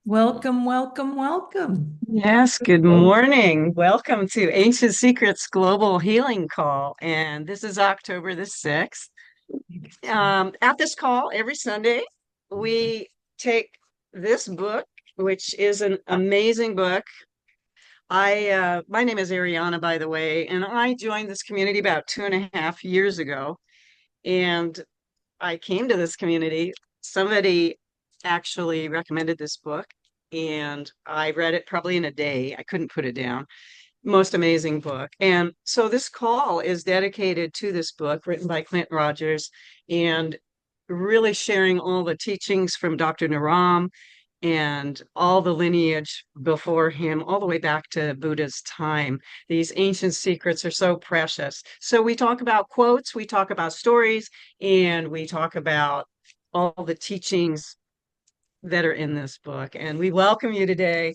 Welcome, welcome, welcome. Yes, good morning. Welcome to Ancient Secrets Global Healing Call. And this is October the 6th. At this call, every Sunday, we take this book, which is an amazing book. My name is Ariona, by the way, and I joined this community about 2.5 years ago. And I came to this community. Somebody actually recommended this book, and I read it probably in a day. I couldn't put it down. Most amazing book. And so this call is dedicated to this book written by Clint Rogers and really sharing all the teachings from Dr. Naram and all the lineage before him, all the way back to Buddha's time. These ancient secrets are so precious. So we talk about quotes, we talk about stories, and we talk about all the teachings that are in this book. And we welcome you today.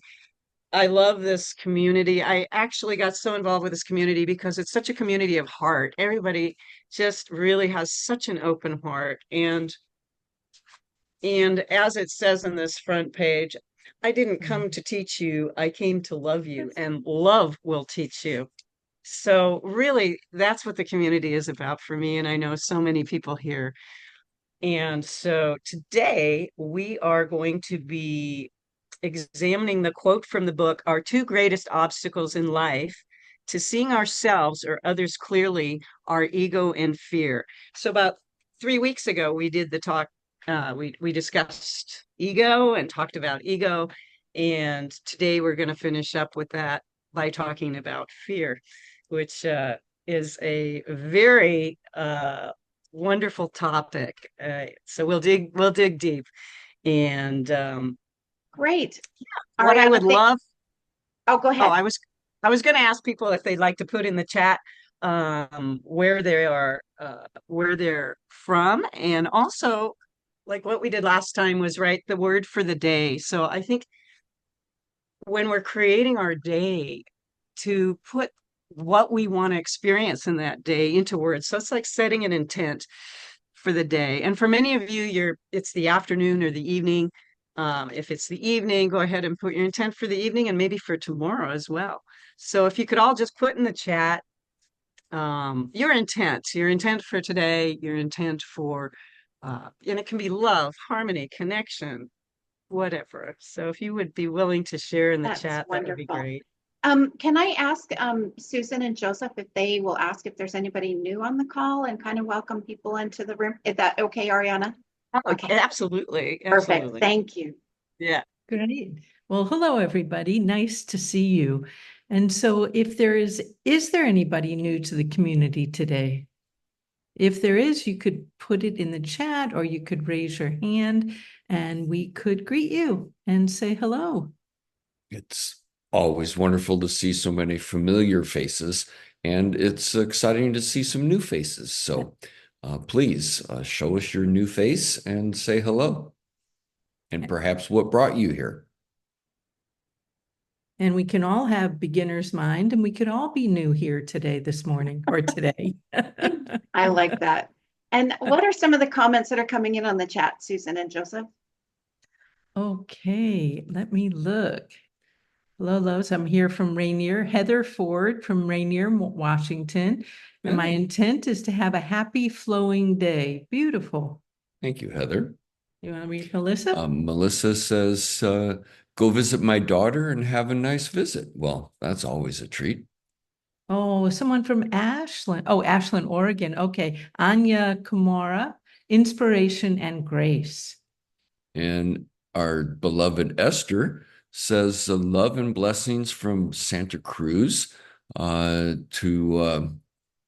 I love this community. I actually got so involved with this community because it's such a community of heart. Everybody just really has such an open heart. And as it says in this front page, I didn't come to teach you, I came to love you, and love will teach you. So really, that's what the community is about for me. And I know so many people here. And so today we are going to be examining the quote from the book, Our Two Greatest Obstacles in Life to Seeing Ourselves or Others Clearly, Our Ego and Fear. So about 3 weeks ago, we did the talk, we discussed ego and talked about ego. And today we're going to finish up with that by talking about fear, which is a very wonderful topic. So we'll dig deep. And Great. what I would Ariana, love, oh, go oh, ahead. I was going to ask people if they'd like to put in the chat where they are, where they're from, and also like what we did last time was write the word for the day. So I think when we're creating our day, to put what we want to experience in that day into words. So it's like setting an intent for the day. And for many of you, it's the afternoon or the evening. If it's the evening, go ahead and put your intent for the evening and maybe for tomorrow as well. So if you could all just put in the chat your intent for today, your intent for, and it can be love, harmony, connection, whatever. So if you would be willing to share in the That's chat, that would be wonderful. great. Can I ask Susan and Joseph if they will ask if there's anybody new on the call and kind of welcome people into the room? Is that okay, Ariana? Oh, Okay, absolutely, perfect. absolutely. Thank you. Yeah. Great. Well, hello, everybody. Nice to see you. And so if is there anybody new to the community today? If there is, you could put it in the chat or you could raise your hand and we could greet you and say hello. It's always wonderful to see so many familiar faces, and it's exciting to see some new faces. So please show us your new face and say hello, and perhaps what brought you here. And we can all have beginner's mind and we could all be new here today, this morning, or today. I like that. And what are some of the comments that are coming in on the chat, Susan and Joseph? Okay, let me look. Hello, Lowe's. I'm here from Rainier. Heather Ford from Rainier, Washington. And my intent is to have a happy flowing day. Beautiful. Thank you, Heather. You want to read Melissa? Melissa says, go visit my daughter and have a nice visit. Well, that's always a treat. Oh, someone from Ashland. Oh, Ashland, Oregon. Okay. Anya Kumara, inspiration and grace. And our beloved Esther says, love and blessings from Santa Cruz to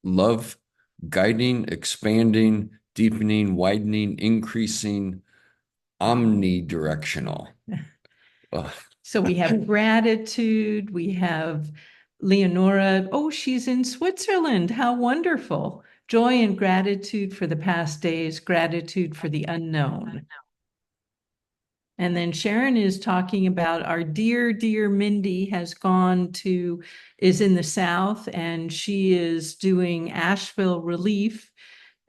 love, guiding, expanding, deepening, widening, increasing, omnidirectional. So we have gratitude. We have Leonora. Oh, she's in Switzerland. How wonderful. Joy and gratitude for the past days, gratitude for the unknown. And then Sharon is talking about our dear Mindy is in the South, and she is doing Asheville Relief.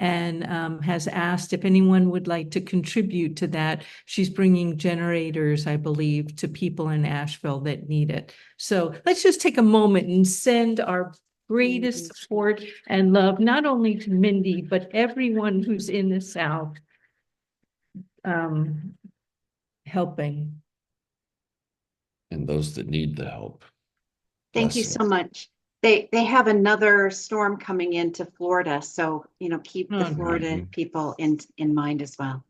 and has asked if anyone would like to contribute to that. She's bringing generators, I believe, to people in Asheville that need it. So let's just take a moment and send our greatest support and love, not only to Mindy, but everyone who's in the South helping. And those that need the help. Thank you Blessings. so much. They have another storm coming into Florida, so keep the Oh, Florida mhm. people in mind as well.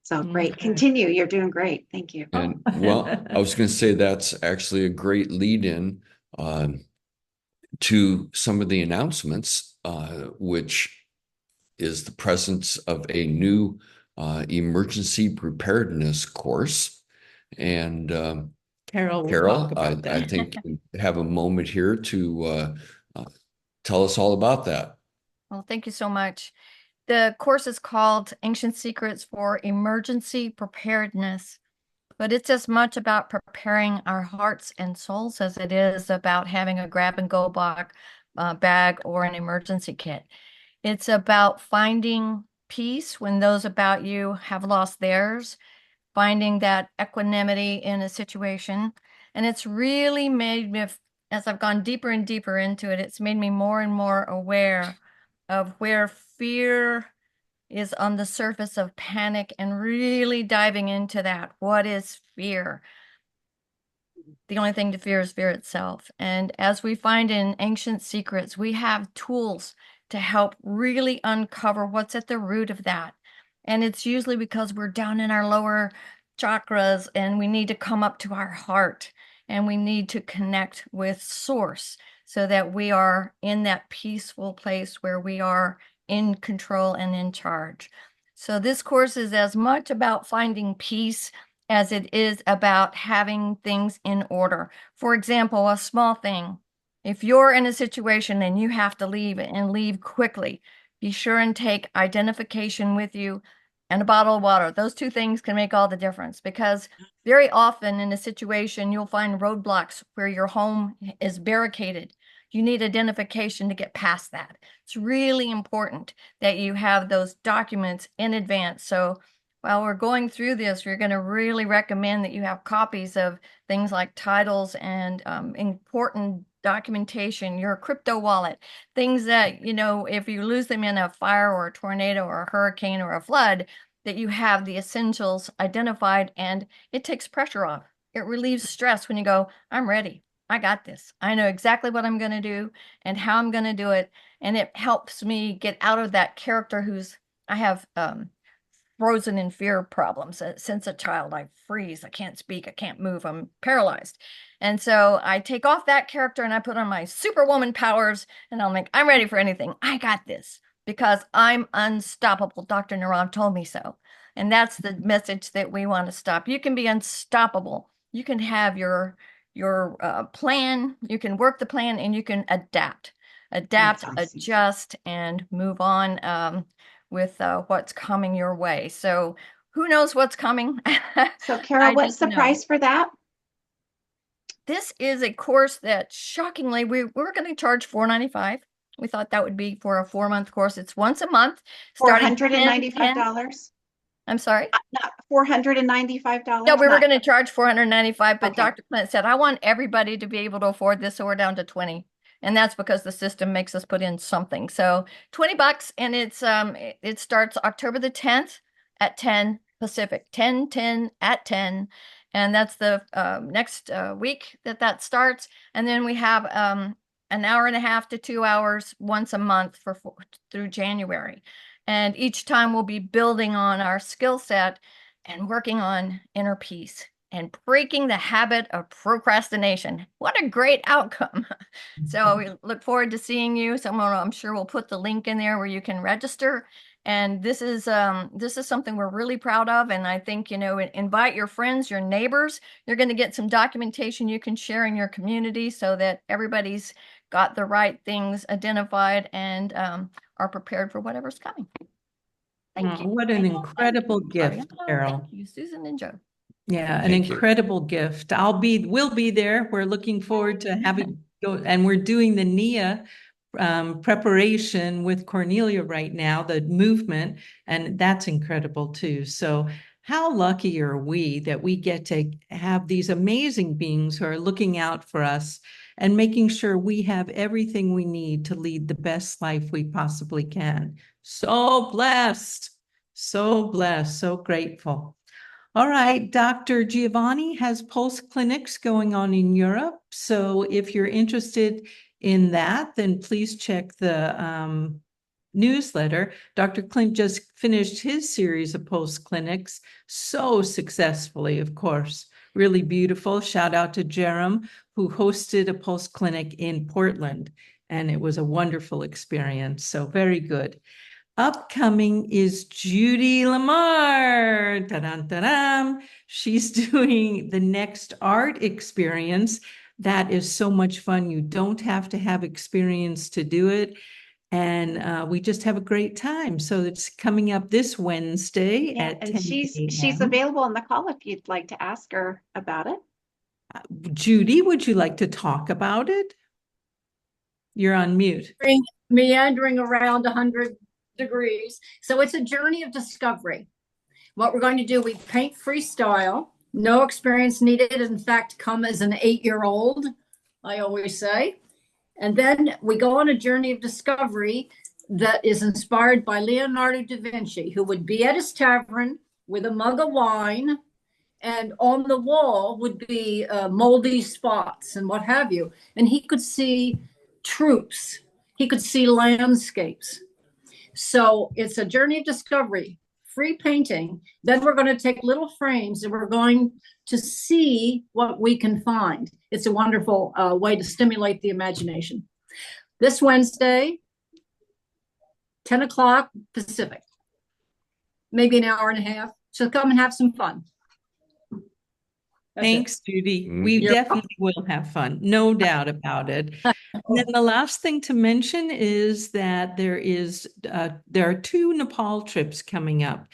So great. Okay. Continue. You're doing great. Thank you. And well, I was going to say that's actually a great lead in to some of the announcements, which is the presence of a new emergency preparedness course. And Carol will Carol, talk about that. I think you have a moment here to tell us all about that. Well, thank you so much. The course is called Ancient Secrets for Emergency Preparedness, but it's as much about preparing our hearts and souls as it is about having a grab-and-go bag or an emergency kit. It's about finding peace when those about you have lost theirs, finding that equanimity in a situation. And it's really made me, as I've gone deeper and deeper into it, it's made me more and more aware of where fear is on the surface of panic and really diving into that. What is fear? The only thing to fear is fear itself. And as we find in Ancient Secrets, we have tools to help really uncover what's at the root of that. And it's usually because we're down in our lower chakras and we need to come up to our heart and we need to connect with Source so that we are in that peaceful place where we are in control and in charge. So this course is as much about finding peace as it is about having things in order. For example, a small thing. If you're in a situation and you have to leave and leave quickly, be sure and take identification with you and a bottle of water. Those two things can make all the difference because very often in a situation, you'll find roadblocks where your home is barricaded. You need identification to get past that. It's really important that you have those documents in advance. So while we're going through this, we're going to really recommend that you have copies of things like titles and important documentation, your crypto wallet, things that, if you lose them in a fire or a tornado or a hurricane or a flood, that you have the essentials identified and it takes pressure off. It relieves stress when you go, I'm ready. I got this. I know exactly what I'm going to do and how I'm going to do it. And it helps me get out of that character I have frozen in fear problems. Since a child, I freeze. I can't speak. I can't move. I'm paralyzed. And so I take off that character and I put on my superwoman powers and I'm ready for anything. I got this because I'm unstoppable. Dr. Naram told me so. And that's the message that we want to stop. You can be unstoppable. You can have your plan. You can work the plan and you can adapt, Awesome. adjust, and move on with what's coming your way. So who knows what's coming? So Carol, what's the price for that? This is a course that shockingly, we're going to charge $495. We thought that would be for a 4-month course. It's once a month. $495? I'm sorry? Not $495? No, we were going to charge $495, but Okay. Dr. Clint said, I want everybody to be able to afford this, so we're down to $20. And that's because the system makes us put in something. So $20, and it starts October the 10th at 10 Pacific, 10 at 10. And that's the next week that starts. And then we have an hour and a half to 2 hours once a month through January. And each time we'll be building on our skill set and working on inner peace and breaking the habit of procrastination. What a great outcome. So we look forward to seeing you. Someone, I'm sure, will put the link in there where you can register. And this is something we're really proud of. And I think, invite your friends, your neighbors. You're going to get some documentation you can share in your community so that everybody's got the right things identified and are prepared for whatever's coming. Thank you. What an incredible gift, Ariona. Carol. Thank you, Susan and Joe. Yeah, an Thank you. incredible gift. We'll be there. We're looking forward to having go, and we're doing the NIA preparation with Cornelia right now, the movement, and that's incredible too. So how lucky are we that we get to have these amazing beings who are looking out for us and making sure we have everything we need to lead the best life we possibly can. So blessed, so grateful. All right, Dr. Giovanni has pulse clinics going on in Europe. So if you're interested in that, then please check the newsletter. Dr. Clint just finished his series of pulse clinics so successfully, of course. Really beautiful. Shout out to Jerem, who hosted a pulse clinic in Portland, and it was a wonderful experience. So very good. Upcoming is Judy Lamar. Ta-dam. She's doing the next art experience. That is so much fun. You don't have to have experience to do it. And we just have a great time. So it's coming up this Wednesday at 10 and she's a.m. available on the call if you'd like to ask her about it. Judy, would you like to talk about it? You're on mute. Meandering around 100 degrees. So it's a journey of discovery. What we're going to do, we paint freestyle, no experience needed. In fact, come as an 8-year-old, I always say. And then we go on a journey of discovery that is inspired by Leonardo da Vinci, who would be at his tavern with a mug of wine, and on the wall would be moldy spots and what have you. And he could see troops, he could see landscapes. So it's a journey of discovery, free painting. Then we're going to take little frames and we're going to see what we can find. It's a wonderful way to stimulate the imagination. This Wednesday, 10 o'clock Pacific, maybe an hour and a half. So come and have some fun. Thanks, Judy. We definitely will have fun, no doubt about it. And then the last thing to mention is that there are 2 Nepal trips coming up.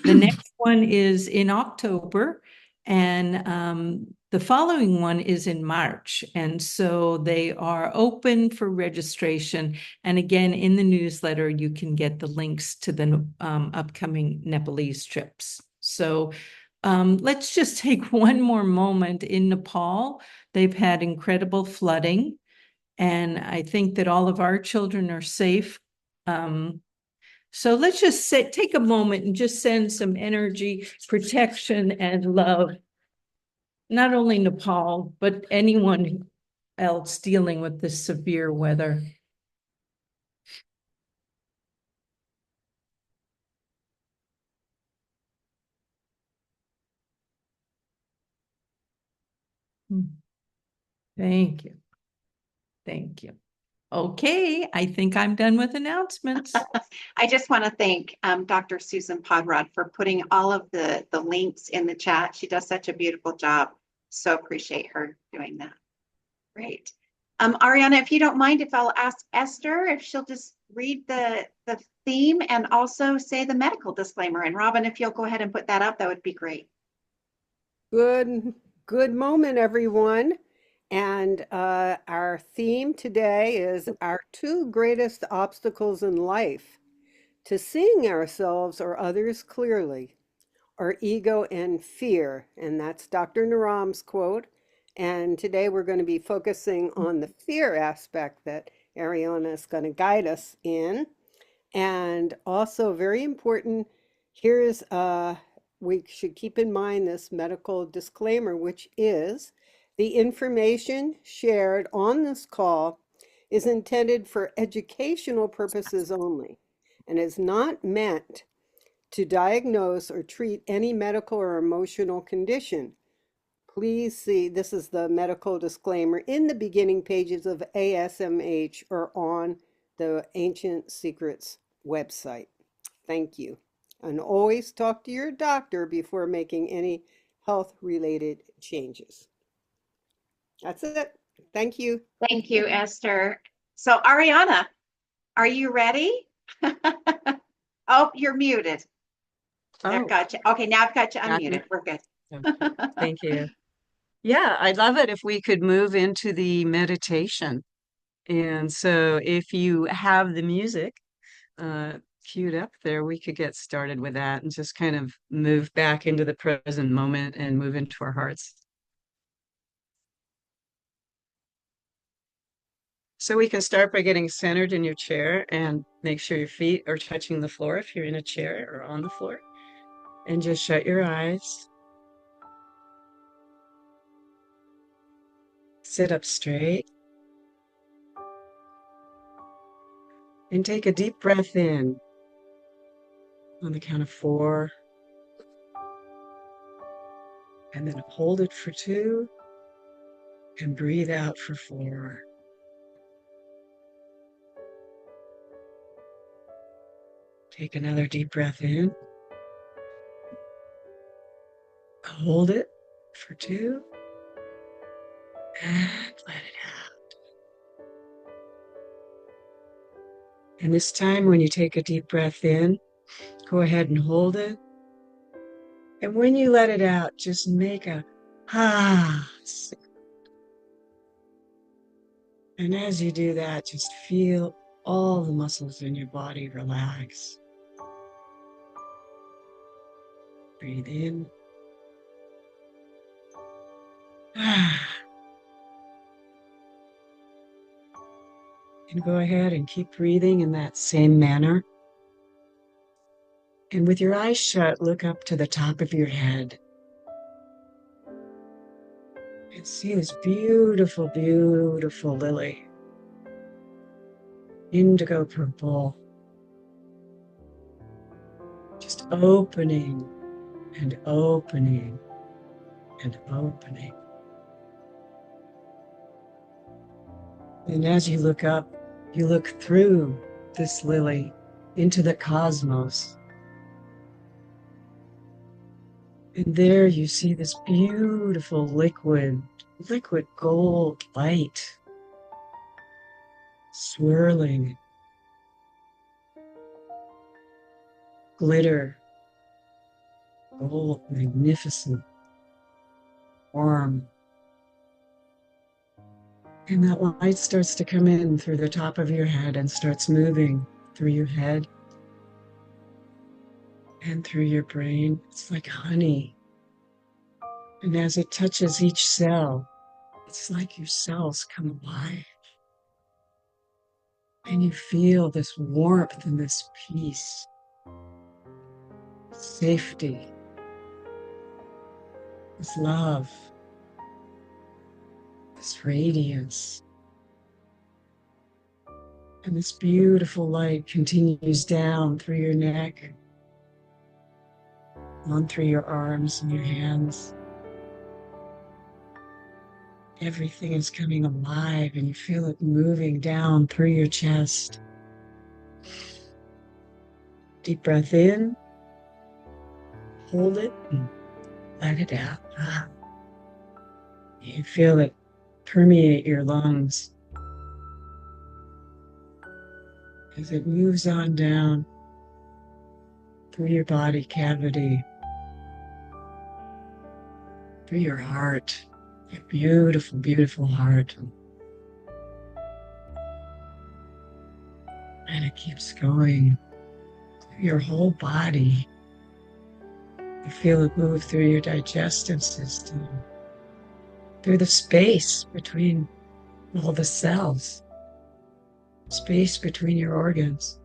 The next one is in October, and the following one is in March. And so they are open for registration. And again, in the newsletter, you can get the links to the upcoming Nepalese trips. So let's just take one more moment in Nepal. They've had incredible flooding, and I think that all of our children are safe. So let's just take a moment and just send some energy, protection, and love, not only Nepal, but anyone else dealing with this severe weather. Thank you. Thank you. Okay, I think I'm done with announcements. I just want to thank Dr. Susan Podrod for putting all of the links in the chat. She does such a beautiful job. So appreciate her doing that. Great. Ariona, if you don't mind, if I'll ask Esther if she'll just read the theme and also say the medical disclaimer. And Robin, if you'll go ahead and put that up, that would be great. Good moment, everyone. And our theme today is our 2 greatest obstacles in life: to seeing ourselves or others clearly, our ego and fear. And that's Dr. Naram's quote. And today we're going to be focusing on the fear aspect that Ariona is going to guide us in. And also very important, here's we should keep in mind this medical disclaimer, which is the information shared on this call is intended for educational purposes only and is not meant to diagnose or treat any medical or emotional condition. Please see, this is the medical disclaimer in the beginning pages of ASMH or on the Ancient Secrets website. Thank you. And always talk to your doctor before making any health-related changes. That's it. Thank you. Thank you, Esther. So Ariona, are you ready? Oh, you're muted. I've got you. Okay, now I've got you unmuted. We're good. Okay, thank you. Yeah, I'd love it if we could move into the meditation. And so if you have the music queued up there, we could get started with that and just kind of move back into the present moment and move into our hearts. So we can start by getting centered in your chair and make sure your feet are touching the floor if you're in a chair or on the floor. And just shut your eyes. Sit up straight. And take a deep breath in on the count of 4. And then hold it for 2 and breathe out for 4. Take another deep breath in. Hold it for 2 and let it out. And this time, when you take a deep breath in, go ahead and hold it. And when you let it out, just make a ah. And as you do that, just feel all the muscles in your body relax. Breathe in. Ah. And go ahead and keep breathing in that same manner. And with your eyes shut, look up to the top of your head. And see this beautiful, beautiful lily. Indigo purple. Just opening and opening and opening. And as you look up, you look through this lily into the cosmos. And there you see this beautiful liquid gold light swirling, glitter, gold, magnificent, warm. And that light starts to come in through the top of your head and starts moving through your head and through your brain. It's like honey. And as it touches each cell, it's like your cells come alive. And you feel this warmth and this peace, safety, this love, this radiance. And this beautiful light continues down through your neck, on through your arms and your hands. Everything is coming alive and you feel it moving down through your chest. Deep breath in, hold it, and let it out. You feel it permeate your lungs as it moves on down through your body cavity, through your heart, your beautiful, beautiful heart. And it keeps going through your whole body. You feel it move through your digestive system, through the space between all the cells, space between your organs,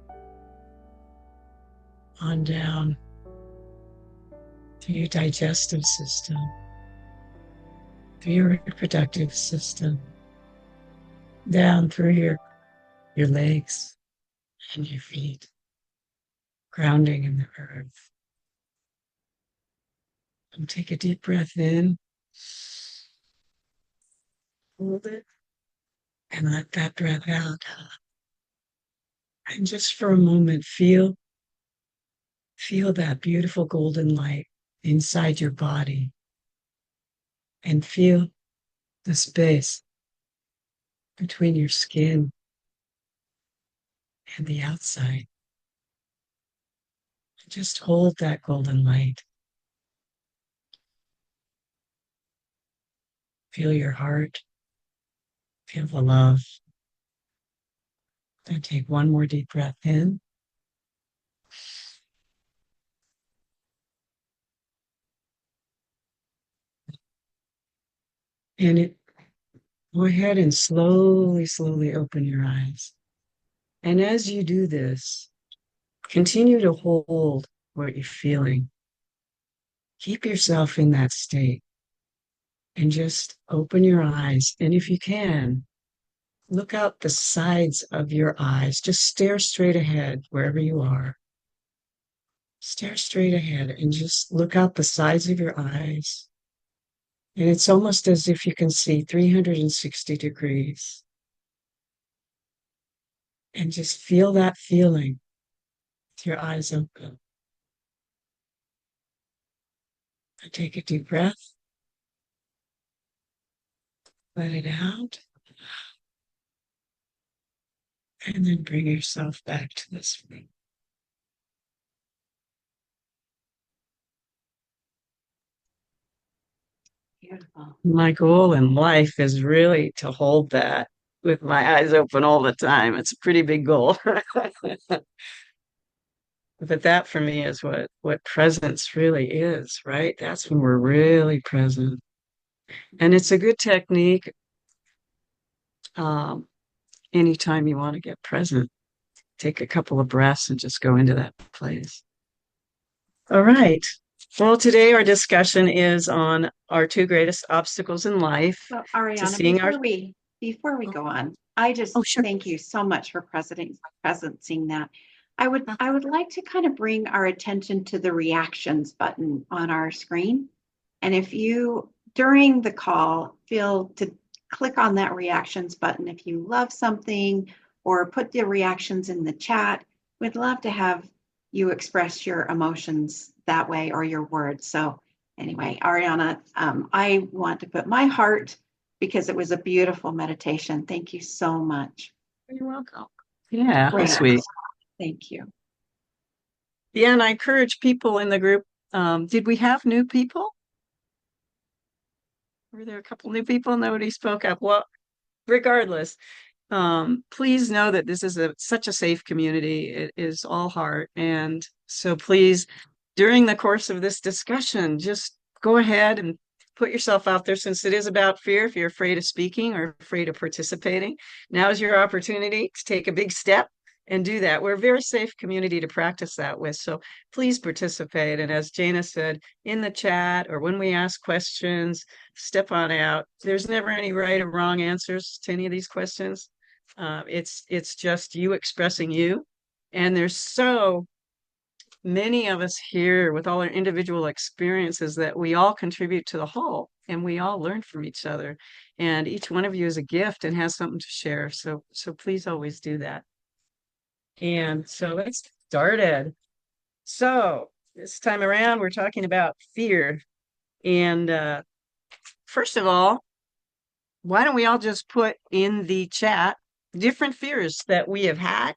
on down through your digestive system, through your reproductive system, down through your legs and your feet, grounding in the earth. And take a deep breath in, hold it, and let that breath out. And just for a moment, feel that beautiful golden light inside your body, and feel the space between your skin and the outside. Just hold that golden light. Feel your heart. Feel the love. And take one more deep breath in. And go ahead and slowly, slowly open your eyes. And as you do this, continue to hold what you're feeling. Keep yourself in that state and just open your eyes. And if you can, look out the sides of your eyes. Just stare straight ahead wherever you are. Stare straight ahead and just look out the sides of your eyes. And it's almost as if you can see 360 degrees. And just feel that feeling with your eyes open. And take a deep breath. Let it out. And then bring yourself back to this room. Beautiful. My goal in life is really to hold that with my eyes open all the time. It's a pretty big goal. But that for me is what presence really is, right? That's when we're really present. And it's a good technique um, anytime you want to get present. Take a couple of breaths and just go into that place. All right. Well, today our discussion is on our two greatest obstacles in life. So to Ariana, seeing our before we go on, I just Oh, sure. thank you so much for presencing that. I would like to kind of bring our attention to the reactions button on our screen. And if you during the call feel to click on that reactions button if you love something or put the reactions in the chat, we'd love to have you express your emotions that way or your words. So anyway, Ariana, I want to put my heart because it was a beautiful meditation. Thank you so much. You're welcome. Yeah, Great. sweet. Thank you. Yeah, and I encourage people in the group. Did we have new people? Were there a couple new people? Nobody spoke up. Well, regardless, please know that this is such a safe community. It is all heart. And so please, during the course of this discussion, just go ahead and put yourself out there since it is about fear. If you're afraid of speaking or afraid of participating, now is your opportunity to take a big step and do that. We're a very safe community to practice that with. So please participate. And as Jana said, in the chat or when we ask questions, step on out. There's never any right or wrong answers to any of these questions. It's just you expressing you. And there's so many of us here with all our individual experiences that we all contribute to the whole and we all learn from each other. And each one of you is a gift and has something to share. So please always do that. And so let's get started. So this time around, we're talking about fear. And first of all, why don't we all just put in the chat different fears that we have had,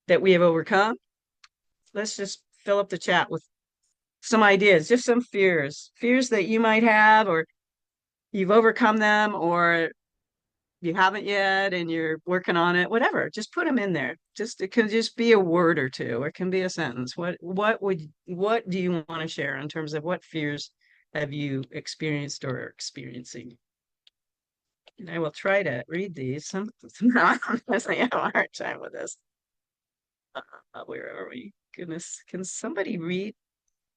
that we have overcome? Let's just fill up the chat with some ideas, just some fears that you might have, or you've overcome them, or you haven't yet and you're working on it, whatever. Just put them in there. It can just be a word or two, or it can be a sentence. What do you want to share in terms of what fears have you experienced or are experiencing? And I will try to read these. Some I have a hard time with this. Where are we? Goodness, can somebody read?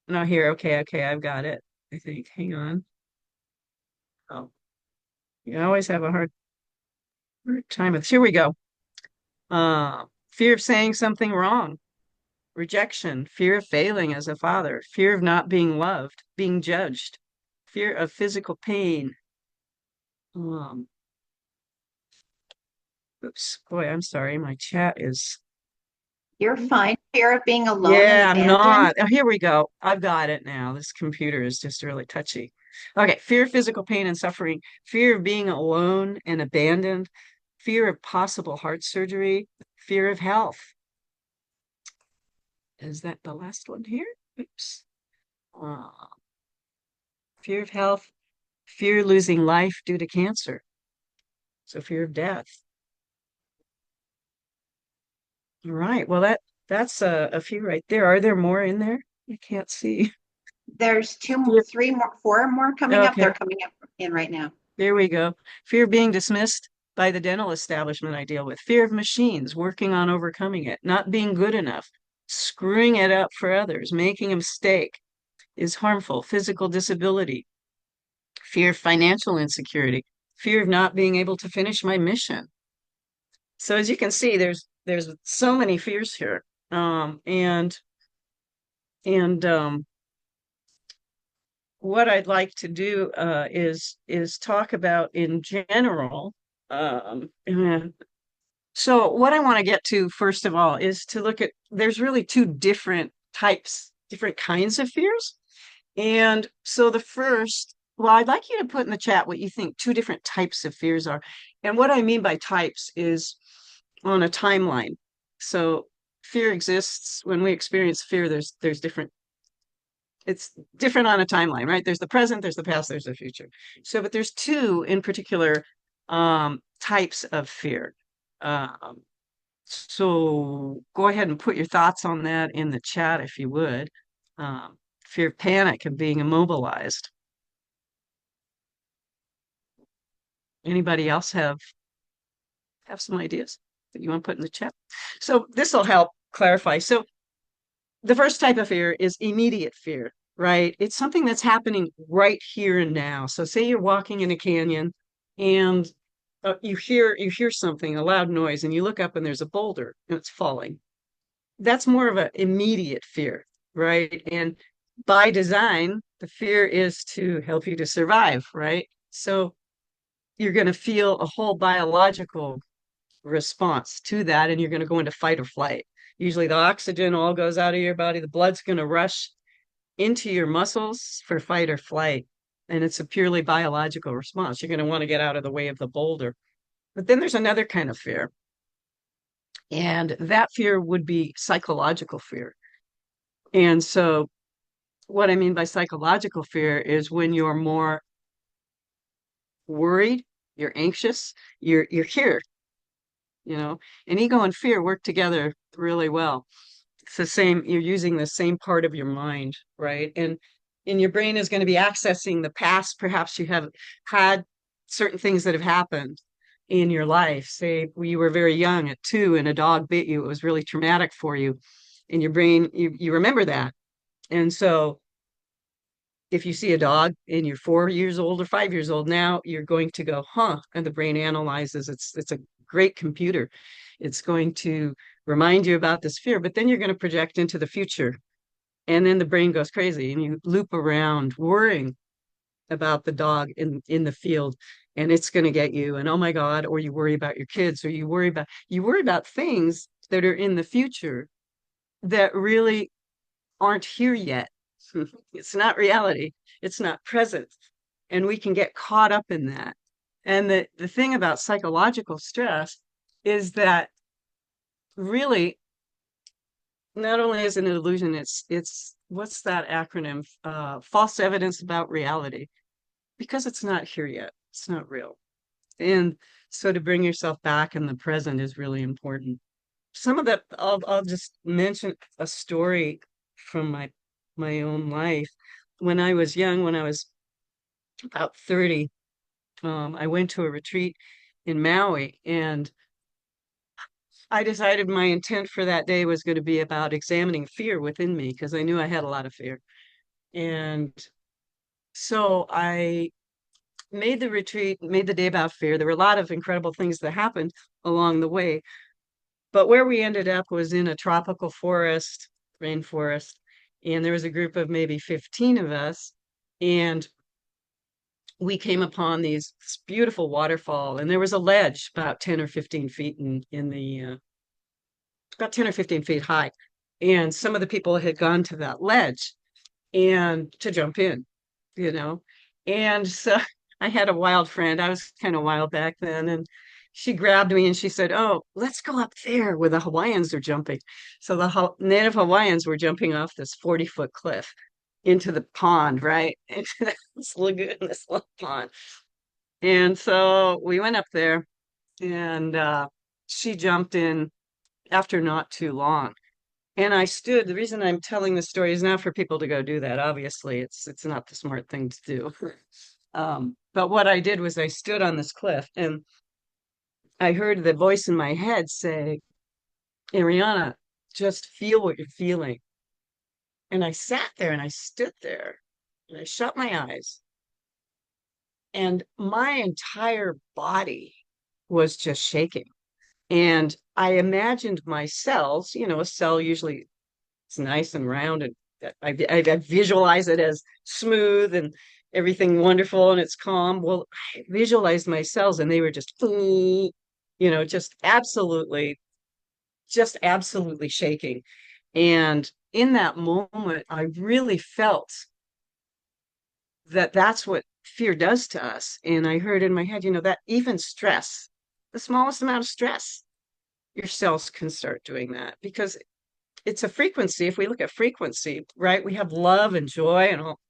No, here. Okay, I've got it. I think. Hang on. Oh, you always have a hard time with. Here we go. Fear of saying something wrong, rejection, fear of failing as a father, fear of not being loved, being judged, fear of physical pain. Oops, boy, I'm sorry. My chat is. You're fine. Fear of being alone Yeah, and I'm abandoned. not. Oh, here we go. I've got it now. This computer is just really touchy. Okay, fear of physical pain and suffering, fear of being alone and abandoned, fear of possible heart surgery, fear of health. Is that the last one here? Oops. Fear of health, fear losing life due to cancer. So fear of death. All right. Well, that's a few right there. Are there more in there? I can't see. There's two, Fear- three more, four more coming up. Okay, They're coming up in right now. there we go. Fear of being dismissed by the dental establishment I deal with. Fear of machines, working on overcoming it, not being good enough, screwing it up for others, making a mistake is harmful. Physical disability, fear of financial insecurity, fear of not being able to finish my mission. So as you can see, there's so many fears here. And what I'd like to do is talk about in general. And so what I want to get to first of all is to look at there's really two different types, different kinds of fears. And so the first, well, I'd like you to put in the chat what you think two different types of fears are. And what I mean by types is on a timeline. So fear exists when we experience fear, there's different, it's different on a timeline, right? There's the present, there's the past, there's the future. So, but there's two in particular types of fear. So go ahead and put your thoughts on that in the chat if you would. Fear of panic and being immobilized. Anybody else have some ideas that you want to put in the chat? So this will help clarify. So the first type of fear is immediate fear, right? It's something that's happening right here and now. So say you're walking in a canyon and you hear something, a loud noise, and you look up and there's a boulder and it's falling. That's more of an immediate fear, right? And by design, the fear is to help you to survive, right? So you're going to feel a whole biological response to that, and you're going to go into fight or flight. Usually the oxygen all goes out of your body, the blood's going to rush into your muscles for fight or flight. And it's a purely biological response. You're going to want to get out of the way of the boulder. But then there's another kind of fear. And that fear would be psychological fear. And so what I mean by psychological fear is when you're more worried, you're anxious, you're here, and ego and fear work together really well. It's the same, you're using the same part of your mind, right? And your brain is going to be accessing the past. Perhaps you have had certain things that have happened in your life. Say you were very young at 2 and a dog bit you. It was really traumatic for you. In your brain, you remember that. And so if you see a dog and you're 4 years old or 5 years old now, you're going to go, huh? And the brain analyzes. It's a great computer. It's going to remind you about this fear, but then you're going to project into the future. And then the brain goes crazy and you loop around worrying about the dog in the field, and it's going to get you. And oh my God, or you worry about your kids, or you worry about things that are in the future that really aren't here yet. It's not reality. It's not present. And we can get caught up in that. And the thing about psychological stress is that really not only is it an illusion, it's what's that acronym? False evidence about reality, because it's not here yet. It's not real. And so to bring yourself back in the present is really important. Some of that, I'll just mention a story from my own life. When I was young, when I was about 30, I went to a retreat in Maui, and I decided my intent for that day was going to be about examining fear within me because I knew I had a lot of fear. And so I made the retreat, made the day about fear. There were a lot of incredible things that happened along the way. But where we ended up was in a tropical forest, rainforest, and there was a group of maybe 15 of us. And we came upon this beautiful waterfall, and there was a ledge about 10 or 15 feet in the about 10 or 15 feet high. And some of the people had gone to that ledge and to jump in, you know. And so I had a wild friend. I was kind of wild back then. And she grabbed me and she said, "Oh, let's go up there where the Hawaiians are jumping." So the native Hawaiians were jumping off this 40-foot cliff into the pond, right? Into this lagoon, this little pond. And so we went up there, and she jumped in after not too long. And I stood, the reason I'm telling the story is not for people to go do that. Obviously, it's not the smart thing to do. But what I did was I stood on this cliff and I heard the voice in my head say, Ariona, just feel what you're feeling. And I sat there and I stood there and I shut my eyes and my entire body was just shaking. And I imagined my cells, a cell usually it's nice and round, and I visualize it as smooth and everything wonderful and it's calm. Well, I visualized my cells and they were just absolutely shaking. And in that moment, I really felt that that's what fear does to us. And I heard in my head, that even stress, the smallest amount of stress, your cells can start doing that because it's a frequency. If we look at frequency, right, we have love and joy and all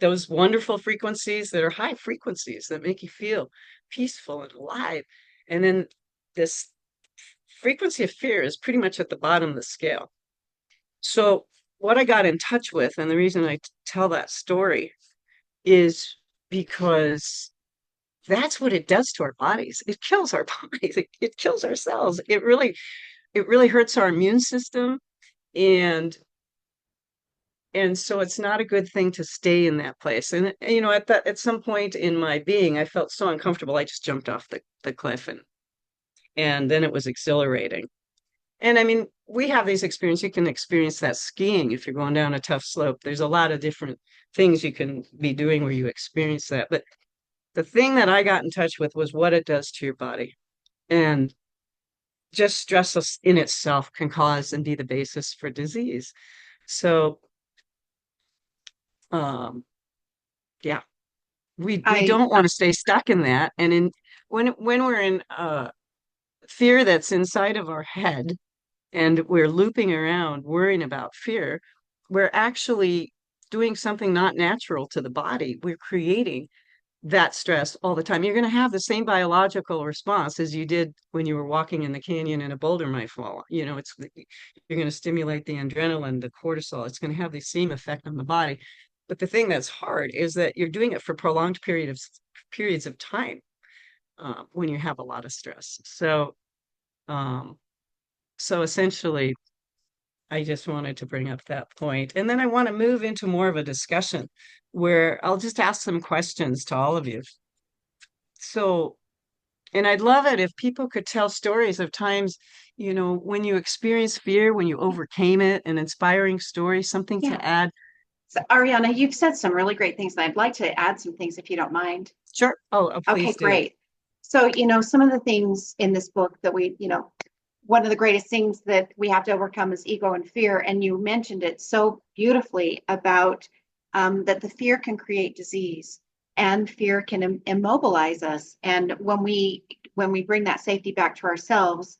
those wonderful frequencies that are high frequencies that make you feel peaceful and alive. And then this frequency of fear is pretty much at the bottom of the scale. So what I got in touch with, and the reason I tell that story is because that's what it does to our bodies. It kills our bodies. It kills our cells. It really hurts our immune system. And so it's not a good thing to stay in that place. And at some point in my being, I felt so uncomfortable. I just jumped off the cliff and then it was exhilarating. And I mean, we have these experiences. You can experience that skiing if you're going down a tough slope. There's a lot of different things you can be doing where you experience that. But the thing that I got in touch with was what it does to your body. And just stress in itself can cause and be the basis for disease. So, yeah, we don't want to stay stuck in that. And when we're in fear that's inside of our head and we're looping around worrying about fear, we're actually doing something not natural to the body. We're creating that stress all the time. You're going to have the same biological response as you did when you were walking in the canyon and a boulder might fall. You're going to stimulate the adrenaline, the cortisol. It's going to have the same effect on the body. But the thing that's hard is that you're doing it for prolonged periods of time when you have a lot of stress. So essentially, I just wanted to bring up that point. And then I want to move into more of a discussion where I'll just ask some questions to all of you. So, and I'd love it if people could tell stories of times, when you experience fear, when you overcame it, an inspiring story, something to add. So, Ariona, you've said some really great things, and I'd like to add some things if you don't mind. Sure. Oh, please okay, do. Great. So, some of the things in this book that one of the greatest things that we have to overcome is ego and fear. And you mentioned it so beautifully about that the fear can create disease and fear can immobilize us. And when we bring that safety back to ourselves,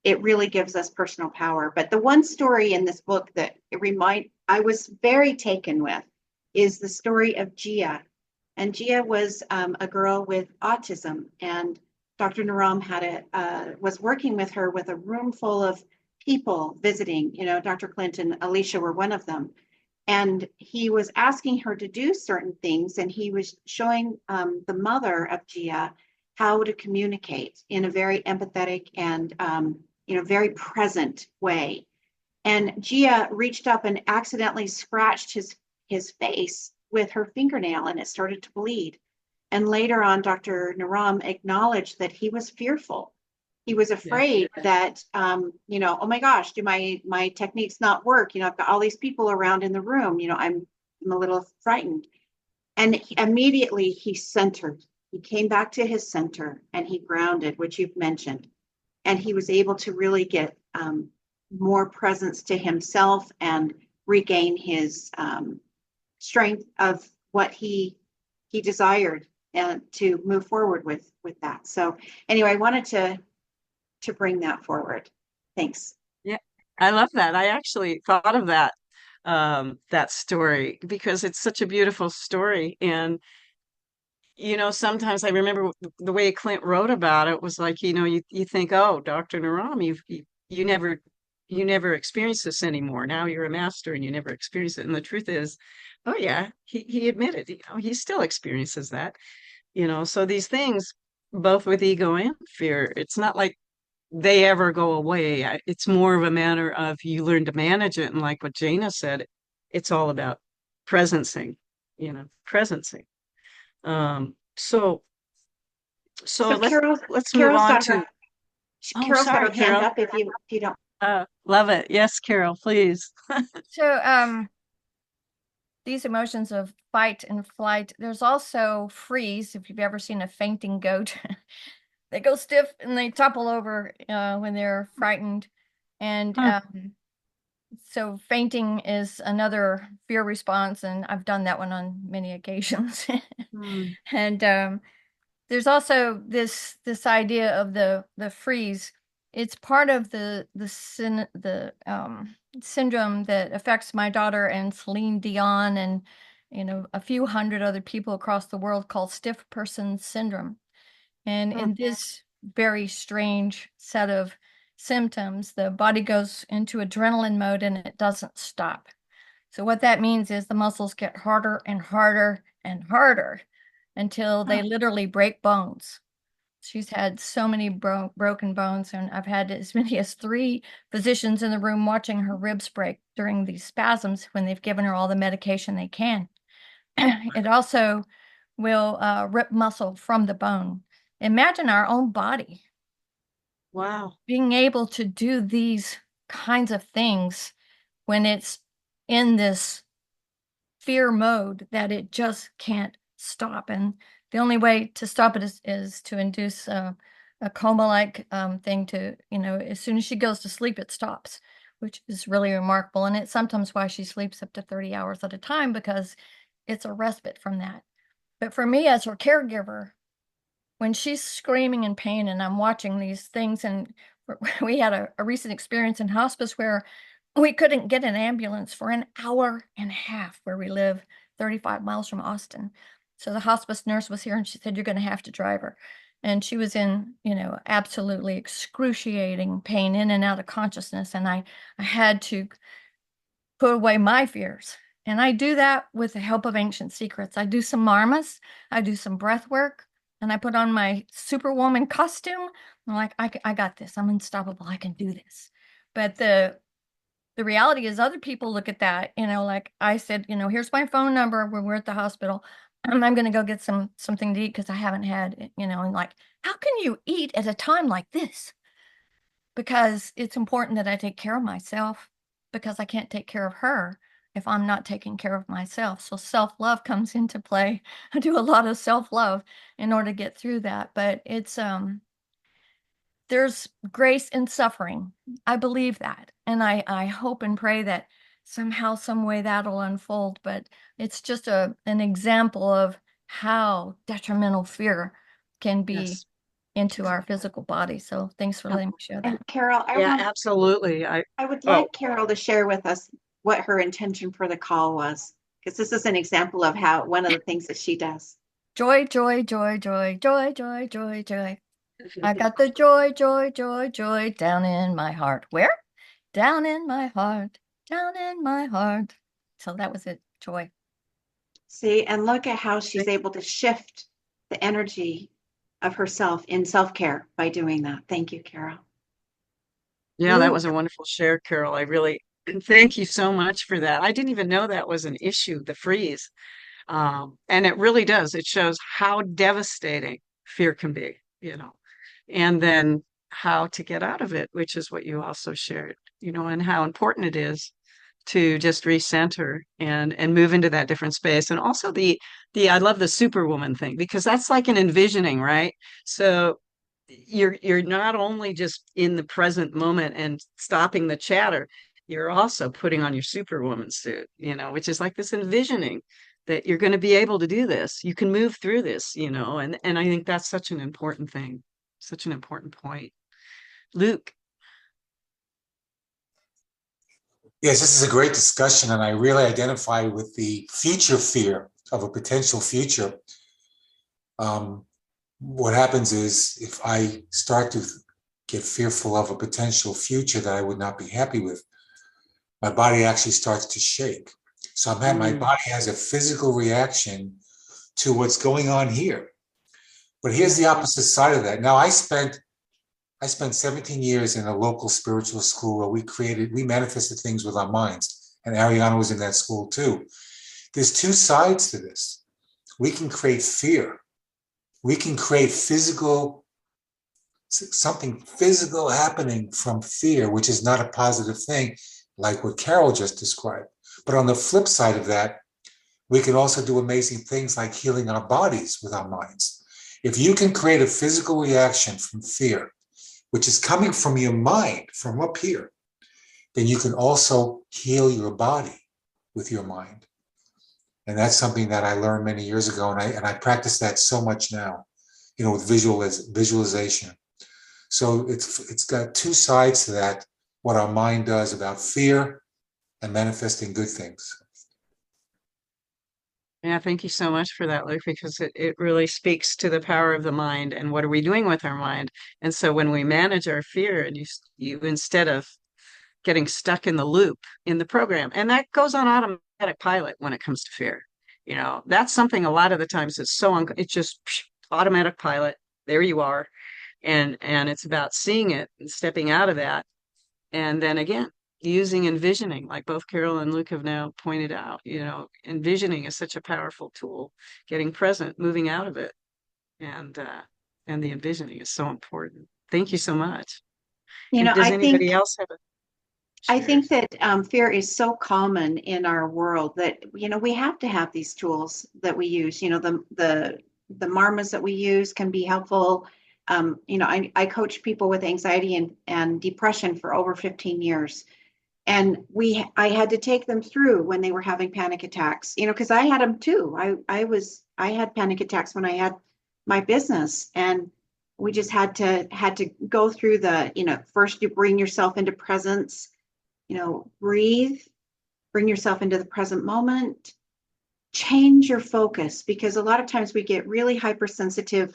it really gives us personal power. But the one story in this book that I was very taken with is the story of Gia. And Gia was a girl with autism, and Dr. Naram was working with her with a room full of people visiting. Dr. Clint and Alicia were one of them. And he was asking her to do certain things, and he was showing the mother of Gia how to communicate in a very empathetic and very present way. And Gia reached up and accidentally scratched his face with her fingernail, and it started to bleed. And later on, Dr. Naram acknowledged that he was fearful. He was afraid that, oh my gosh, do my techniques not work? I've got all these people around in the room. I'm a little frightened. And immediately he centered. He came back to his center and he grounded, which you've mentioned. And he was able to really get more presence to himself and regain his strength of what he desired and to move forward with that. So anyway, I wanted to bring that forward. Thanks. Yeah, I love that. I actually thought of that story because it's such a beautiful story. And sometimes I remember the way Clint wrote about it was like, you think, oh, Dr. Naram, you never experienced this anymore. Now you're a master and you never experienced it. And the truth is, oh yeah, he admitted, he still experiences that, so these things, both with ego and fear, it's not like they ever go away. It's more of a matter of you learn to manage it. And like what Jana said, it's all about presencing, presencing. So So let's Carol's let's move Carol's on got to. her Oh, Carol's got sorry, her hand Carol. up if you don't. Love it. Yes, Carol, please. So these emotions of fight and flight, there's also freeze. If you've ever seen a fainting goat, they go stiff and they topple over when they're frightened. And Huh. so fainting is another fear response, and I've done that one on many occasions. Hmm. And there's also this idea of the freeze. It's part of the syndrome that affects my daughter and Celine Dion and a few hundred other people across the world, called stiff person syndrome. And Huh. in this very strange set of symptoms, the body goes into adrenaline mode and it doesn't stop. So what that means is the muscles get harder and harder and harder until they literally break bones. She's had so many broken bones, and I've had as many as 3 physicians in the room watching her ribs break during these spasms when they've given her all the medication they can. It also will rip muscle from the bone. Imagine our own body Wow. being able to do these kinds of things when it's in this fear mode that it just can't stop. And the only way to stop it is to induce a coma-like thing to, as soon as she goes to sleep, it stops, which is really remarkable. And it's sometimes why she sleeps up to 30 hours at a time, because it's a respite from that. But for me as her caregiver, when she's screaming in pain and I'm watching these things, and we had a recent experience in hospice where we couldn't get an ambulance for an hour and a half where we live, 35 miles from Austin. So the hospice nurse was here and she said, "You're going to have to drive her." And she was in, absolutely excruciating pain, in and out of consciousness. And I had to put away my fears. And I do that with the help of Ancient Secrets. I do some marmas, I do some breath work, and I put on my superwoman costume. I'm like, I got this. I'm unstoppable. I can do this. But the reality is other people look at that, like I said, here's my phone number when we're at the hospital. I'm going to go get something to eat because I haven't had, and like, how can you eat at a time like this? Because it's important that I take care of myself, because I can't take care of her if I'm not taking care of myself. So self-love comes into play. I do a lot of self-love in order to get through that. But it's there's grace in suffering. I believe that. And I hope and pray that somehow, some way that'll unfold. But it's just an example of how detrimental fear can be Yes. into our physical body. So thanks for letting me share that. And Carol, Yeah, absolutely. I would Oh, like Carol to share with us what her intention for the call was, because this is an example of how one of the things that she does. Joy, joy, joy, joy, joy, joy, joy, joy. I got the joy, joy, joy, joy down in my heart. Where? Down in my heart, down in my heart. So that was it, joy. See, and look at how she's able to shift the energy of herself in self-care by doing that. Thank you, Carol. yeah, that was a wonderful share, Carol. I really thank you so much for that. I didn't even know that was an issue, the freeze. And it really does. It shows how devastating fear can be, and then how to get out of it, which is what you also shared, and how important it is to just recenter and move into that different space. And also the I love the superwoman thing, because that's like an envisioning, right? So you're not only just in the present moment and stopping the chatter, you're also putting on your superwoman suit, which is like this envisioning that you're going to be able to do this. You can move through this, and I think that's such an important thing, such an important point. Luke. Yes, this is a great discussion, and I really identify with the future fear of a potential future. what happens is if I start to get fearful of a potential future that I would not be happy with, my body actually starts to shake. So my body has a physical reaction to what's going on here. But here's the opposite side of that. Now, I spent 17 years in a local spiritual school where we manifested things with our minds. And Ariona was in that school too. There's two sides to this. We can create fear. We can create something physical happening from fear, which is not a positive thing, like what Carol just described. But on the flip side of that, we can also do amazing things like healing our bodies with our minds. If you can create a physical reaction from fear, which is coming from your mind, from up here, then you can also heal your body with your mind. And that's something that I learned many years ago, and I practice that so much now, with visualization. So it's got two sides to that, what our mind does about fear and manifesting good things. Yeah, thank you so much for that, Luke, because it really speaks to the power of the mind and what are we doing with our mind. And so when we manage our fear, and you instead of getting stuck in the loop in the program, and that goes on automatic pilot when it comes to fear. That's something a lot of the times it's it's just automatic pilot. There you are. And it's about seeing it and stepping out of that. And then again, using envisioning, like both Carol and Luke have now pointed out, envisioning is such a powerful tool, getting present, moving out of it. And the envisioning is so important. Thank you so much. Does anybody else have I think that fear is so common in our world that, we have to have these tools that we use. The marmas that we use can be helpful. I coach people with anxiety and depression for over 15 years. And I had to take them through when they were having panic attacks, because I had them too. I had panic attacks when I had my business, and we just had to go through first you bring yourself into presence, breathe, bring yourself into the present moment, change your focus, because a lot of times we get really hypersensitive,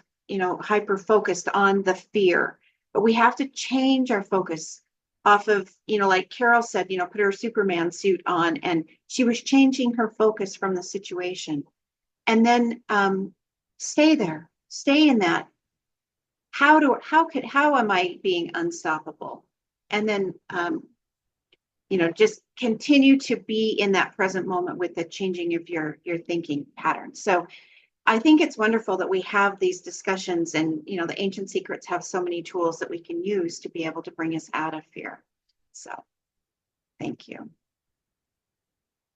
hyper focused on the fear, but we have to change our focus off of, like Carol said, put her Superman suit on, and she was changing her focus from the situation. And then stay there, stay in that. How am I being unstoppable? And then, just continue to be in that present moment with the changing of your thinking patterns. So I think it's wonderful that we have these discussions, and the Ancient Secrets have so many tools that we can use to be able to bring us out of fear. So thank you.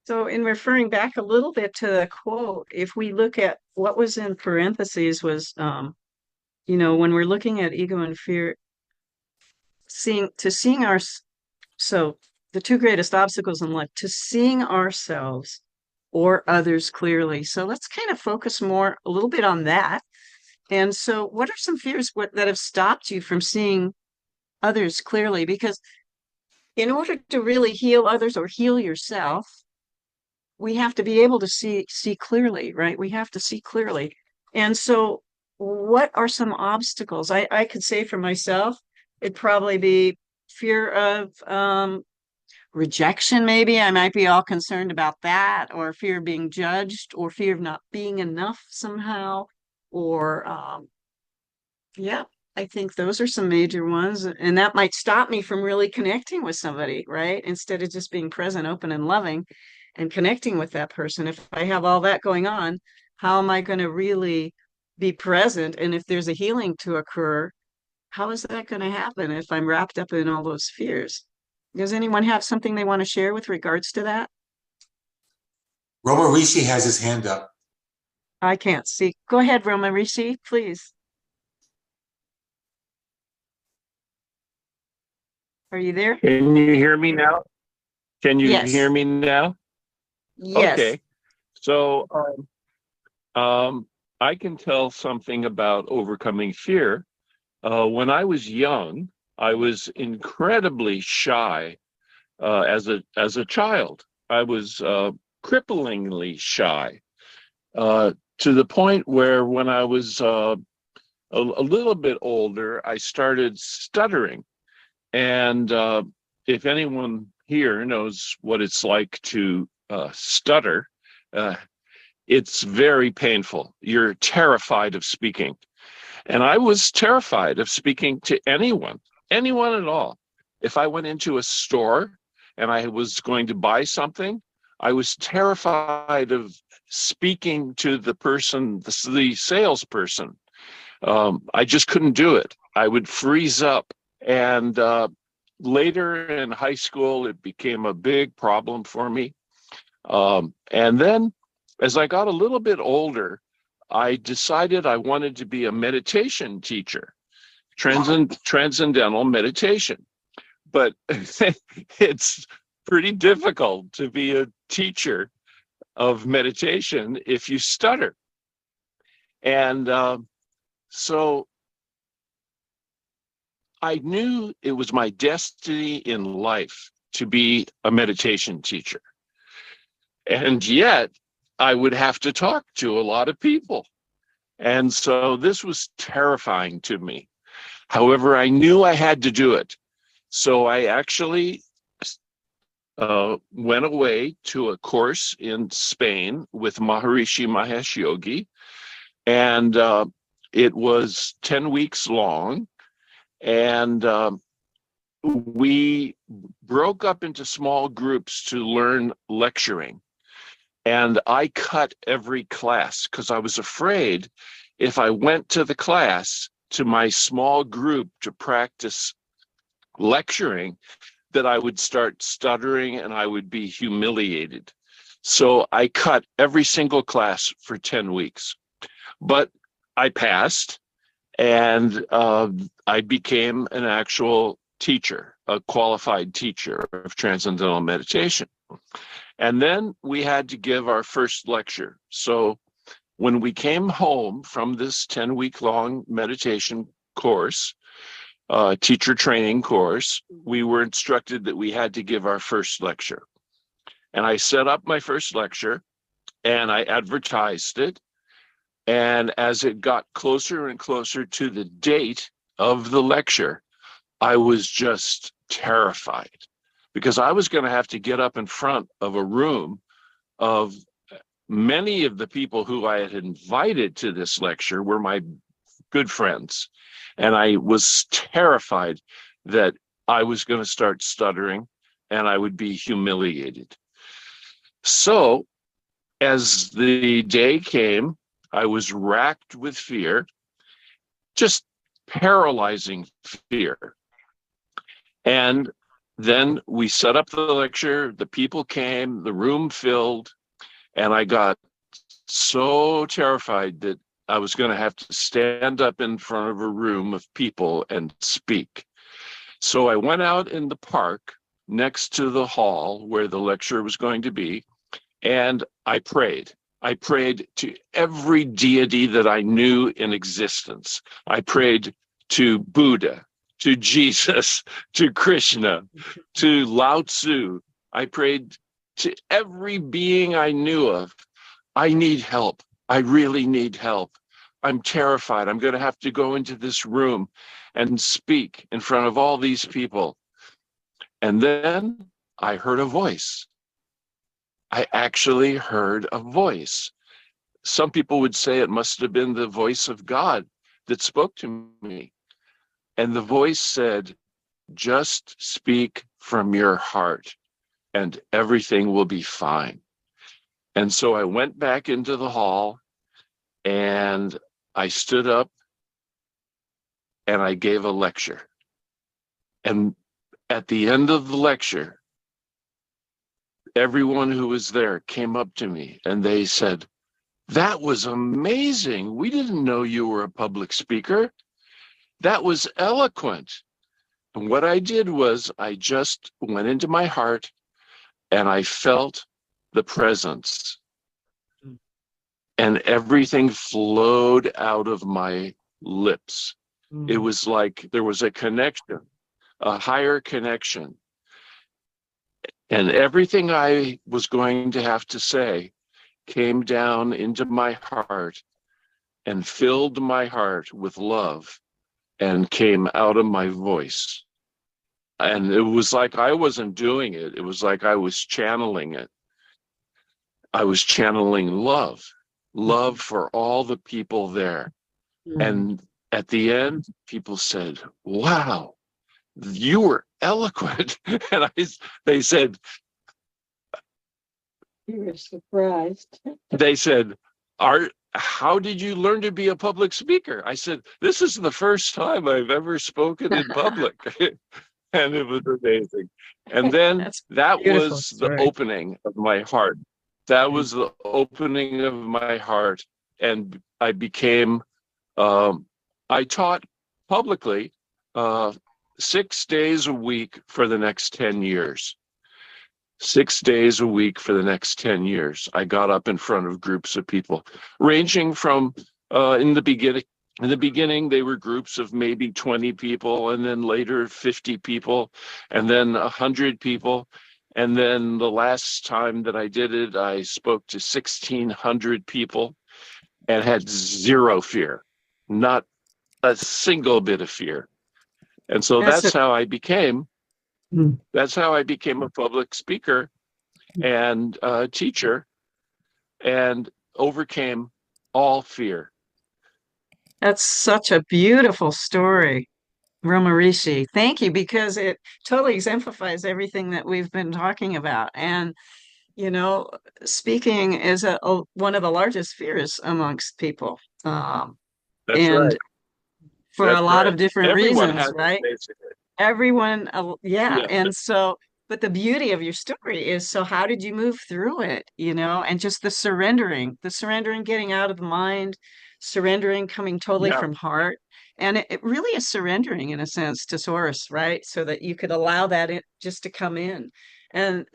So in referring back a little bit to the quote, if we look at what was in parentheses was, when we're looking at ego and fear, so the two greatest obstacles in life, to seeing ourselves or others clearly. So let's kind of focus a little bit on that. And so what are some fears that have stopped you from seeing others clearly? Because in order to really heal others or heal yourself, we have to be able to see clearly, right? We have to see clearly. And so what are some obstacles? I could say for myself, it'd probably be fear of rejection, maybe. I might be all concerned about that, or fear of being judged, or fear of not being enough somehow, or I think those are some major ones, and that might stop me from really connecting with somebody, right? Instead of just being present, open, and loving and connecting with that person. If I have all that going on, how am I going to really be present? And if there's a healing to occur, how is that going to happen if I'm wrapped up in all those fears? Does anyone have something they want to share with regards to that? Roma Rishi has his hand up. I can't see. Go ahead, Roma Rishi, please. Are you there? Can you hear me now? Can you Yes. hear me now? Yes. Okay. So I can tell something about overcoming fear. When I was young, I was incredibly shy as a child. I was cripplingly shy. to the point where when I was a little bit older, I started stuttering. And if anyone here knows what it's like to stutter, it's very painful. You're terrified of speaking. And I was terrified of speaking to anyone at all. If I went into a store and I was going to buy something, I was terrified of speaking to the person, the salesperson. I just couldn't do it. I would freeze up. And later in high school, it became a big problem for me. And then as I got a little bit older, I decided I wanted to be a meditation teacher, transcendental meditation. But it's pretty difficult to be a teacher of meditation if you stutter. And so I knew it was my destiny in life to be a meditation teacher. And yet I would have to talk to a lot of people. And so this was terrifying to me. However, I knew I had to do it. So I actually went away to a course in Spain with Maharishi Mahesh Yogi. And it was 10 weeks long. And we broke up into small groups to learn lecturing. And I cut every class because I was afraid if I went to the class, to my small group to practice lecturing, that I would start stuttering and I would be humiliated. So I cut every single class for 10 weeks. But I passed, and I became an actual teacher, a qualified teacher of transcendental meditation. And then we had to give our first lecture. So when we came home from this 10-week-long meditation course, teacher training course, we were instructed that we had to give our first lecture. And I set up my first lecture and I advertised it. And as it got closer and closer to the date of the lecture, I was just terrified because I was going to have to get up in front of a room of many of the people who I had invited to this lecture were my good friends. And I was terrified that I was going to start stuttering and I would be humiliated. So as the day came, I was racked with fear, just paralyzing fear. And then we set up the lecture, the people came, the room filled, and I got so terrified that I was going to have to stand up in front of a room of people and speak. So I went out in the park next to the hall where the lecture was going to be, and I prayed. I prayed to every deity that I knew in existence. I prayed to Buddha, to Jesus, to Krishna, to Lao Tzu. I prayed to every being I knew of. I need help. I really need help. I'm terrified. I'm going to have to go into this room and speak in front of all these people. And then I heard a voice. I actually heard a voice. Some people would say it must have been the voice of God that spoke to me. And the voice said, just speak from your heart and everything will be fine. And so I went back into the hall and I stood up and I gave a lecture. And at the end of the lecture, everyone who was there came up to me and they said, that was amazing. We didn't know you were a public speaker. That was eloquent. And what I did was I just went into my heart and I felt the presence. And everything flowed out of my lips. It was like there was a connection, a higher connection. And everything I was going to have to say came down into my heart and filled my heart with love and came out of my voice. And it was like I wasn't doing it. It was like I was channeling it. I was channeling love for all the people there. And at the end, people said, wow, you were eloquent. And they said, You were surprised. they said, how did you learn to be a public speaker? I said, this is the first time I've ever spoken in public. And it was amazing. And then That's that beautiful was the story. opening of my heart. That was the opening of my heart. And I became, I taught publicly 6 days a week for the next 10 years. 6 days a week for the next 10 years. I got up in front of groups of people, ranging from in the beginning, they were groups of maybe 20 people, and then later 50 people, and then 100 people. And then the last time that I did it, I spoke to 1,600 people and had zero fear, not a single bit of fear. And so that's how I became a public speaker and teacher, and overcame all fear. That's such a beautiful story, Romarishi. Thank you, because it totally exemplifies everything that we've been talking about. And, you know, speaking is one of the largest fears amongst people. That's and right. for That's a lot right. of different Everyone reasons, has right? it, basically. Everyone, yeah. Yeah. And so, but the beauty of your story is, so how did you move through it, you know, and just the surrendering, getting out of the mind, surrendering, coming totally Yeah. from heart. And it really is surrendering in a sense to source, right? So that you could allow that just to come in. And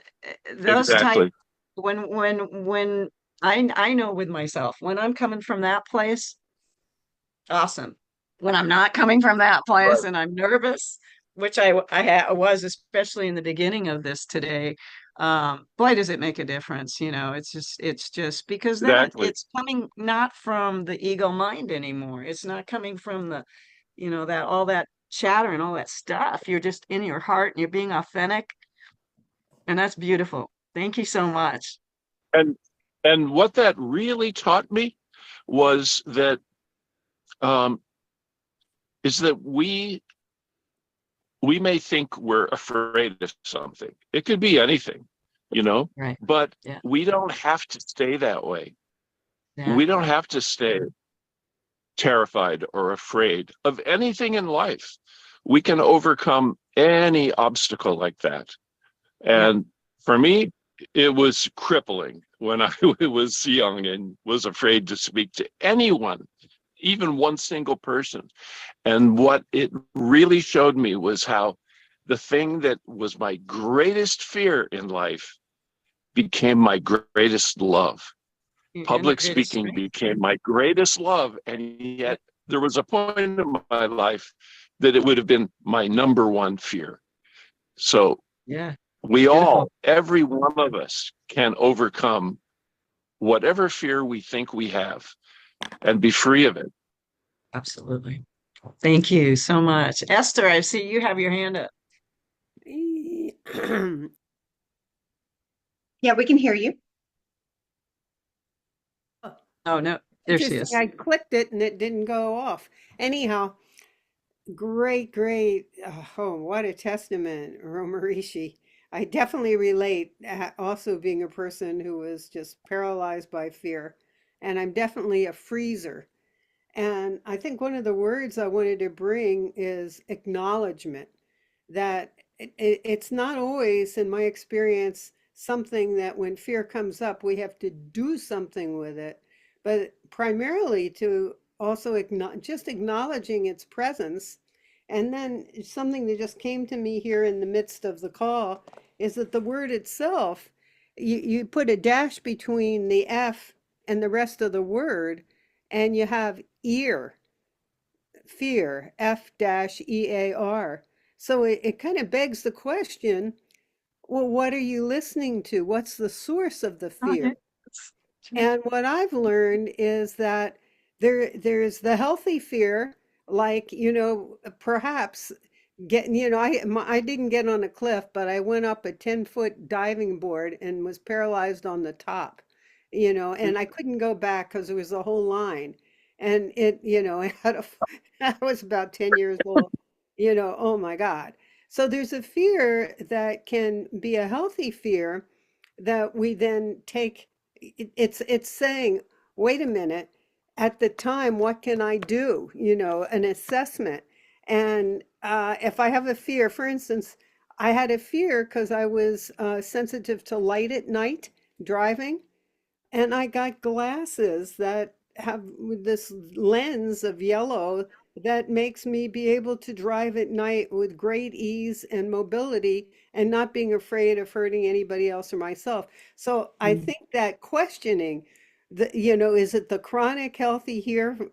those type, Exactly. when I know with myself, when I'm coming from that place, awesome. When I'm not coming from that place Right. and I'm nervous, which I was, especially in the beginning of this today, boy, does it make a difference. You know, it's just because then Exactly. it's coming not from the ego mind anymore. It's not coming from the, you know, that all that chatter and all that stuff. You're just in your heart and you're being authentic. And that's beautiful. Thank you so much. And what that really taught me was that is that we may think we're afraid of something. It could be anything, you know, Right. but Yeah. we don't have to stay that way. Yeah. We don't have to stay terrified or afraid of anything in life. We can overcome any obstacle like that. And for me, it was crippling when I was young and was afraid to speak to anyone, even one single person. And what it really showed me was how the thing that was my greatest fear in life became my greatest love. Public speaking became my greatest love. And yet there was a point in my life that it would have been my number one fear. So Yeah. we all, every one of us, can overcome whatever fear we think we have and be free of it. Absolutely. Thank you so much. Esther, I see you have your hand up. Yeah, we can hear you. Oh, no, there she is. Interesting. I clicked it and it didn't go off. Anyhow, great. Oh, what a testament, Romarishi. I definitely relate, also being a person who was just paralyzed by fear. And I'm definitely a freezer. And I think one of the words I wanted to bring is acknowledgement, that it's not always, in my experience, something that when fear comes up, we have to do something with it, but primarily to also just acknowledging its presence. And then something that just came to me here in the midst of the call is that the word itself, you put a dash between the F and the rest of the word, and you have ear, fear, F-EAR. So it kind of begs the question, well, what are you listening to? What's the source of the fear? And what I've learned is that there's the healthy fear, like, perhaps I didn't get on a cliff, but I went up a 10-foot diving board and was paralyzed on the top, and I couldn't go back because there was a whole line. And it had I was about 10 years old, oh my God. So there's a fear that can be a healthy fear that we then take. It's saying, wait a minute, at the time, what can I do? An assessment. And if I have a fear, for instance, I had a fear because I was sensitive to light at night driving, and I got glasses that have this lens of yellow that makes me be able to drive at night with great ease and mobility and not being afraid of hurting anybody else or myself. So I think that questioning, is it the chronic healthy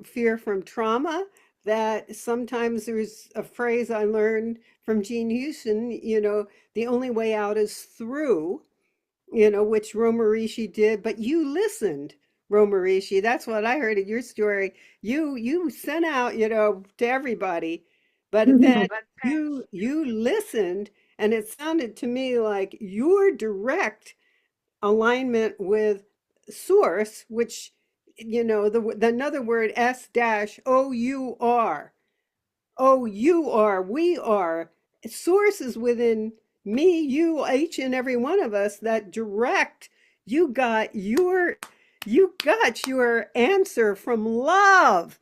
fear from trauma? That sometimes there's a phrase I learned from Gene Houston, the only way out is through, which Romarishi did, but you listened, Romarishi. That's what I heard in your story. You sent out, to everybody, but then you listened, and it sounded to me like your direct alignment with source, which, the another word, S-O-U-R. Oh, you are, we are. Sources within me, you, each and every one of us that direct. You got your answer from love.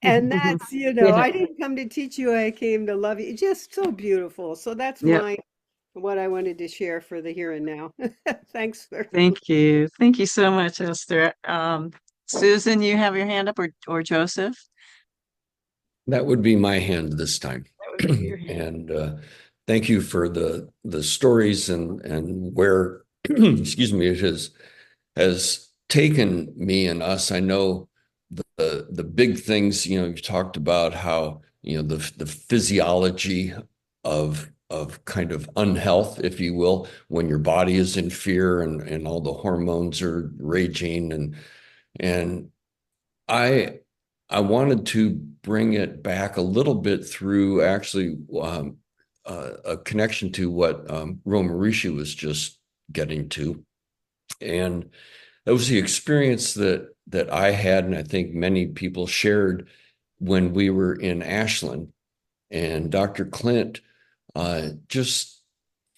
And that's, Yeah. I didn't come to teach you, I came to love you. Just so beautiful. So that's Yep. what I wanted to share for the here and now. Thanks for Thank you. Thank you so much, Esther. Susan, you have your hand up, or Joseph? That would be my hand this time. That would be your hand. And thank you for the stories and where excuse me, it has taken me and us. I know the big things, you talked about how, the physiology of kind of unhealth, if you will, when your body is in fear and all the hormones are raging. And I wanted to bring it back a little bit through actually a connection to what Romarishi was just getting to. And that was the experience that I had, and I think many people shared when we were in Ashland. And Dr. Clint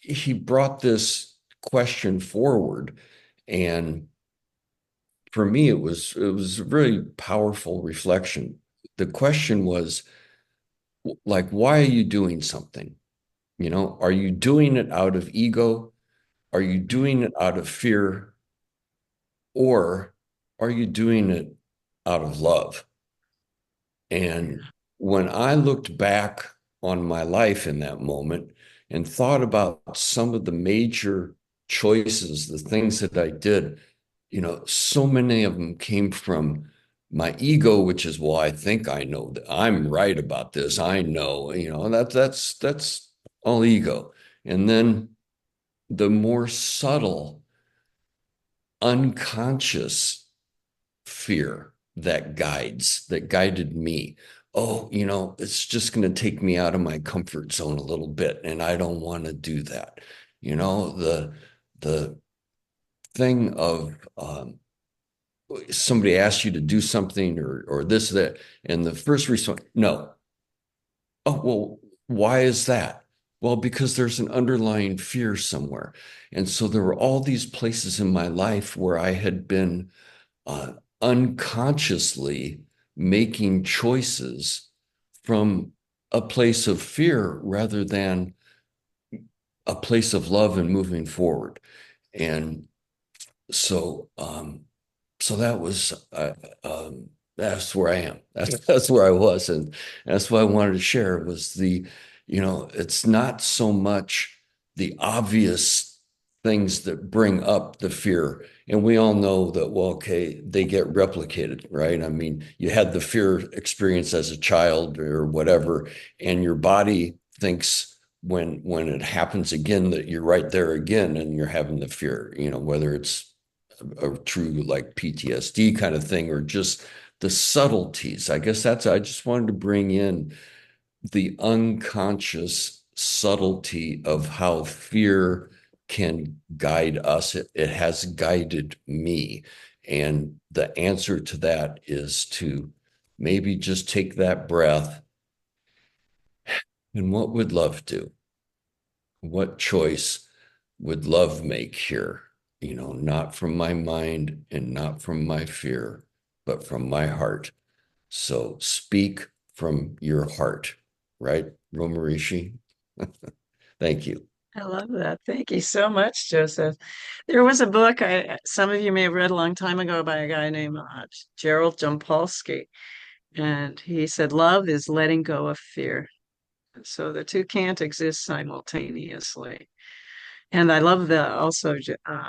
he brought this question forward. And for me, it was a very powerful reflection. The question was, like, why are you doing something? Are you doing it out of ego? Are you doing it out of fear? Or are you doing it out of love? And when I looked back on my life in that moment and thought about some of the major choices, the things that I did, so many of them came from my ego, which is, well, I think I know that I'm right about this. I know, that's all ego. And then the more subtle, unconscious fear that guided me. Oh, it's just going to take me out of my comfort zone a little bit, and I don't want to do that. The thing of somebody asks you to do something or this, that, and the first response, no. Oh, well, why is that? Well, because there's an underlying fear somewhere. And so there were all these places in my life where I had been unconsciously making choices from a place of fear rather than a place of love and moving forward. And so that was that's where I am. That's where I was, and that's what I wanted to share was it's not so much the obvious things that bring up the fear. And we all know that, well, okay, they get replicated, right? I mean, you had the fear experience as a child or whatever, and your body thinks when it happens again that you're right there again and you're having the fear, whether it's a true like PTSD kind of thing, or just the subtleties. I guess I just wanted to bring in the unconscious subtlety of how fear can guide us. It has guided me. And the answer to that is to maybe just take that breath. And what would love do? What choice would love make here? Not from my mind and not from my fear, but from my heart. So speak from your heart, right, Romarishi? Thank you. I love that. Thank you so much, Joseph. There was a book some of you may have read a long time ago by a guy named Gerald Jampolsky, and he said, "Love is letting go of fear." So the two can't exist simultaneously. And I love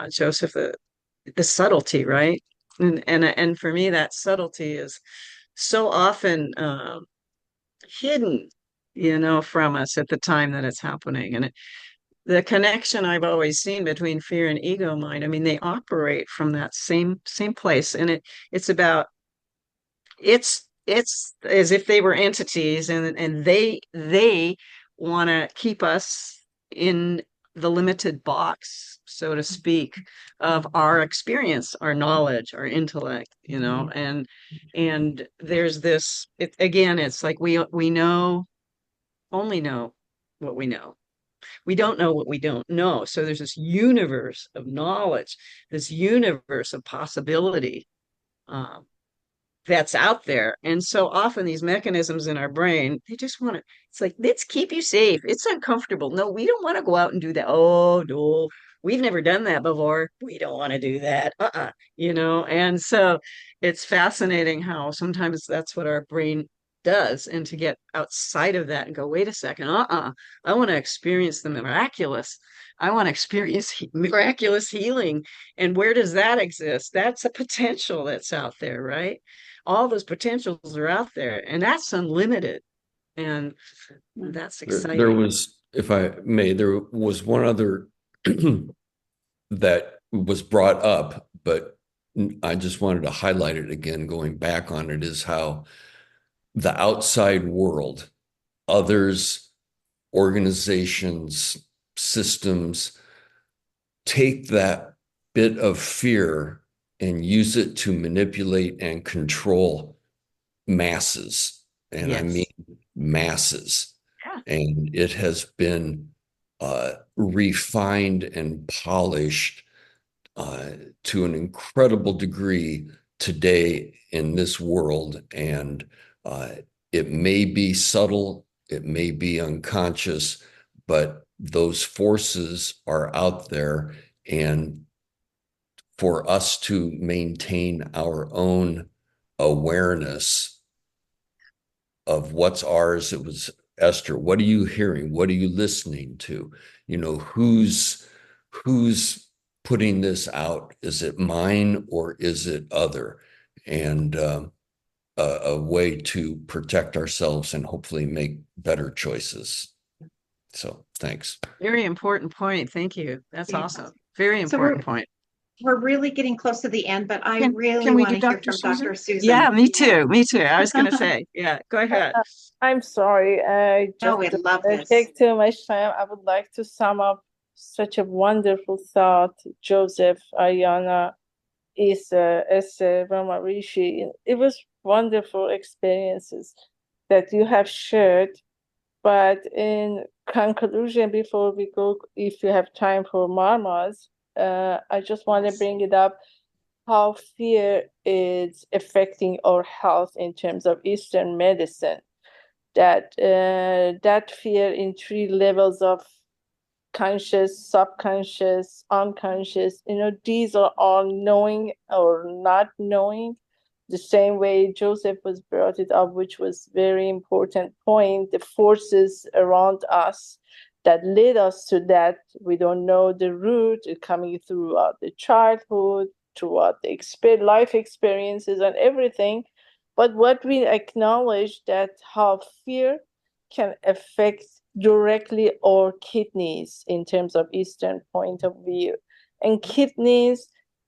Joseph, the subtlety, right? And for me, that subtlety is so often hidden, from us at the time that it's happening. And the connection I've always seen between fear and ego mind, I mean, they operate from that same place. And it's about it's as if they were entities, and they want to keep us in the limited box, so to speak, of our experience, our knowledge, our intellect, and there's this, again, it's like we only know what we know. We don't know what we don't know. So there's this universe of knowledge, this universe of possibility, um, that's out there. And so often these mechanisms in our brain, they just want to, it's like, let's keep you safe. It's uncomfortable. No, we don't want to go out and do that. Oh, no, we've never done that before. We don't want to do that. And so it's fascinating how sometimes that's what our brain does. And to get outside of that and go, wait a second, I want to experience the miraculous. I want to experience miraculous healing. And where does that exist? That's a potential that's out there, right? All those potentials are out there, and that's unlimited, and that's exciting. There was, if I may, there was one other that was brought up, but I just wanted to highlight it again, going back on it, is how the outside world, others, organizations, systems, take that bit of fear and use it to manipulate and control masses. And I mean masses. Yeah. And it has been refined and polished to an incredible degree today in this world. And it may be subtle, it may be unconscious, but those forces are out there. And for us to maintain our own awareness of what's ours, it was Esther, what are you hearing? What are you listening to? Who's putting this out? Is it mine or is it other? And a way to protect ourselves and hopefully make better choices. So thanks. Very important point. Thank you. That's Yeah. awesome. Very important point. We're really getting close to the end, but I really can we want do to hear Dr. from Susan? Dr. Susan. Yeah, me too. Me too. I was going to say, yeah, go ahead. I'm sorry. No, we love this. Take too much time. I would like to sum up such a wonderful thought, Joseph, Ariona, Isa, Esther, Ramarishi. It was wonderful experiences that you have shared. But in conclusion, before we go, if you have time for marmas, I just want to bring it up how fear is affecting our health in terms of Eastern medicine. That fear in 3 levels of conscious, subconscious, unconscious, these are all knowing or not knowing. The same way Joseph was brought it up, which was very important point, the forces around us that led us to that. We don't know the root coming throughout the childhood, throughout the life experiences and everything. But what we acknowledge that how fear can affect directly our kidneys in terms of Eastern point of view. And kidneys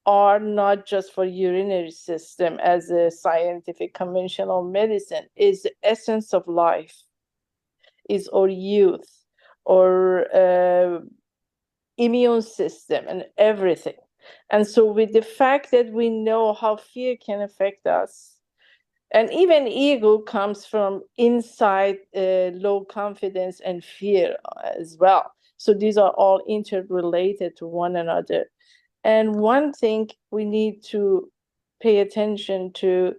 are not just for urinary system as a scientific conventional medicine, is the essence of life, is our youth, or immune system and everything. And so with the fact that we know how fear can affect us, and even ego comes from inside low confidence and fear as well. So these are all interrelated to one another. And one thing we need to pay attention to,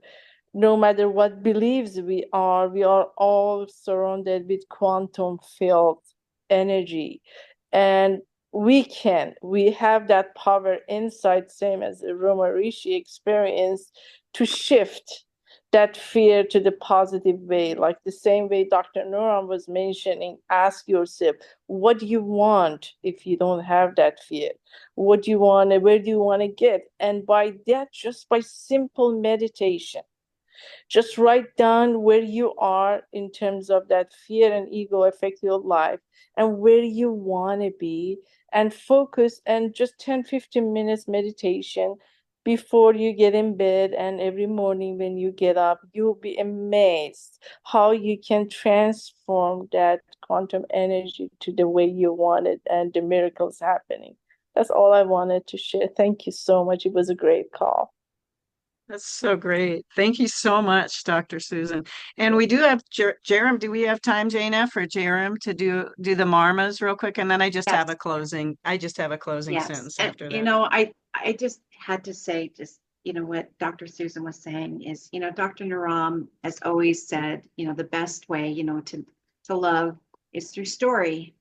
no matter what beliefs we are all surrounded with quantum field energy. And we have that power inside, same as the Roma Rishi experience, to shift that fear to the positive way, like the same way Dr. Naram was mentioning. Ask yourself, what do you want if you don't have that fear? What do you want? Where do you want to get? And by that, just by simple meditation, just write down where you are in terms of that fear and ego affect your life and where you want to be, and focus, and just 10-15 minutes meditation before you get in bed and every morning when you get up. You'll be amazed how you can transform that quantum energy to the way you want it, and the miracles happening. That's all I wanted to share. Thank you so much. It was a great call. That's so great. Thank you so much, Dr. Susan. And we do have Jerem. Do we have time, Jana, for Jerem to do the marmas real quick? And then I just have a closing. I just have a closing sentence And, after that. you know, I just had to say, just, you know, what Dr. Susan was saying is, you know, Dr. Naram has always said, you know, the best way, you know, to love is through story.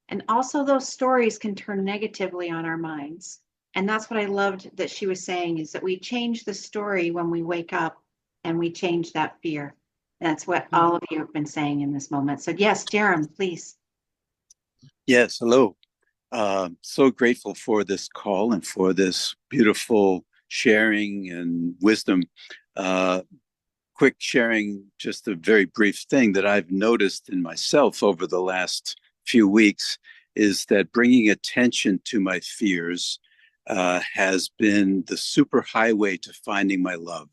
And also those stories can turn negatively on our minds. And that's what I loved that she was saying, is that we change the story when we wake up and we change that fear. That's what all of you have been saying in this moment. So yes, Jerem, please. Yes, hello. So grateful for this call and for this beautiful sharing and wisdom. Quick sharing, just a very brief thing that I've noticed in myself over the last few weeks is that bringing attention to my fears has been the super highway to finding my love.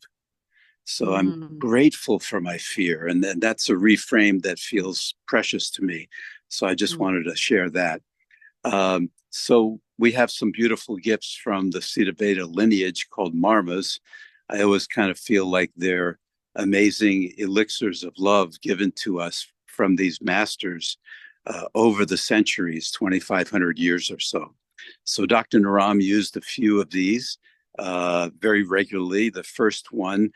So I'm grateful for my fear, and that's a reframe that feels precious to me. So I just wanted to share that. So we have some beautiful gifts from the Sita Veda lineage called marmas. I always kind of feel like they're amazing elixirs of love given to us from these masters over the centuries, 2,500 years or so. So Dr. Naram used a few of these very regularly. The first one,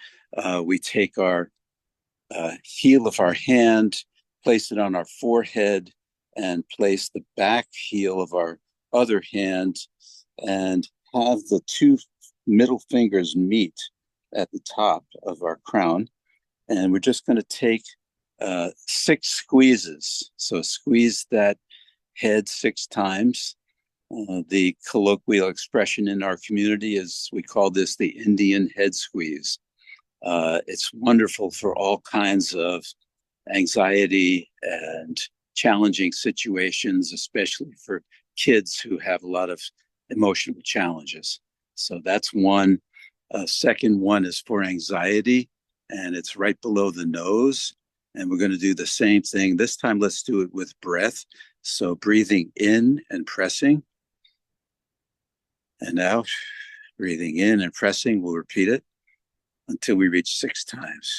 we take our heel of our hand, place it on our forehead, and place the back heel of our other hand and have the two middle fingers meet at the top of our crown. And we're just going to take 6 squeezes. So squeeze that head 6 times. The colloquial expression in our community is, we call this the Indian head squeeze. It's wonderful for all kinds of anxiety and challenging situations, especially for kids who have a lot of emotional challenges. So that's one. Second one is for anxiety, and it's right below the nose. And we're going to do the same thing. This time, let's do it with breath. So breathing in and pressing. And out, breathing in and pressing. We'll repeat it until we reach 6 times.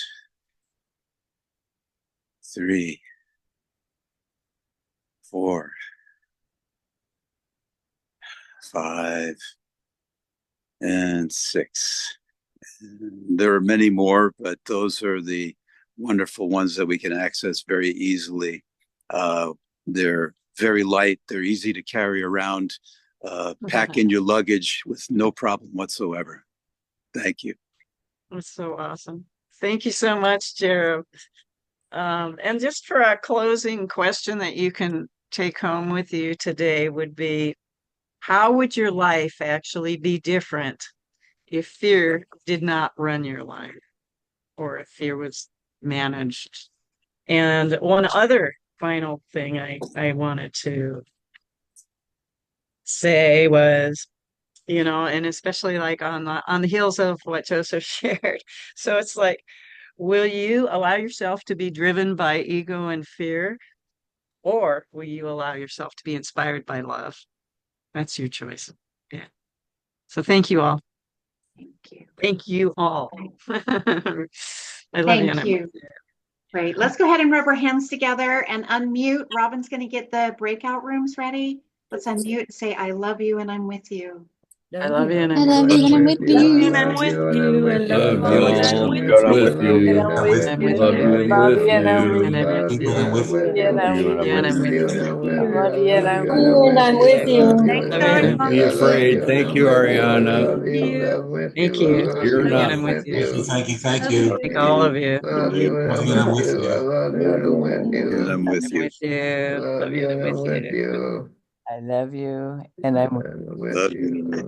3, 4, 5, and 6. And there are many more, but those are the wonderful ones that we can access very easily. They're very light. They're easy to carry around. Pack in your luggage with no problem whatsoever. Thank you. That's so awesome. Thank you so much, Jared. And just for a closing question that you can take home with you today would be, how would your life actually be different if fear did not run your life, or if fear was managed? And one other final thing I wanted to say was, and especially like on the heels of what Joseph shared. So it's like, will you allow yourself to be driven by ego and fear, or will you allow yourself to be inspired by love? That's your choice. Yeah. So thank you all. Thank you. Thank you all. I love you. Thank you. Great. Let's go ahead and rub our hands together and unmute. Robin's going to get the breakout rooms ready. Let's unmute and say, I love you and I'm with you. I love you and I I'm love with you and I'm you. with I love you and you. I'm with you. you. I love Love you you and I'm all. with God, I'm you. with you. I love you and I'm with Love you. you and with I And I'm love you. you and I'm with People you. and with you. with you, and I'm You and with I'm with you. you. Love you and I'm And I'm with you. Thanks, Love you and I'm Don't with be afraid. Thank you, Ariana. you. Thank you. Fear Love you and I'm nothing. with you. Thank you. Thank all of you. Love you and I'm with you. And I'm with I'm you. with you. Love you and I'm with you. I love you and I'm Love you.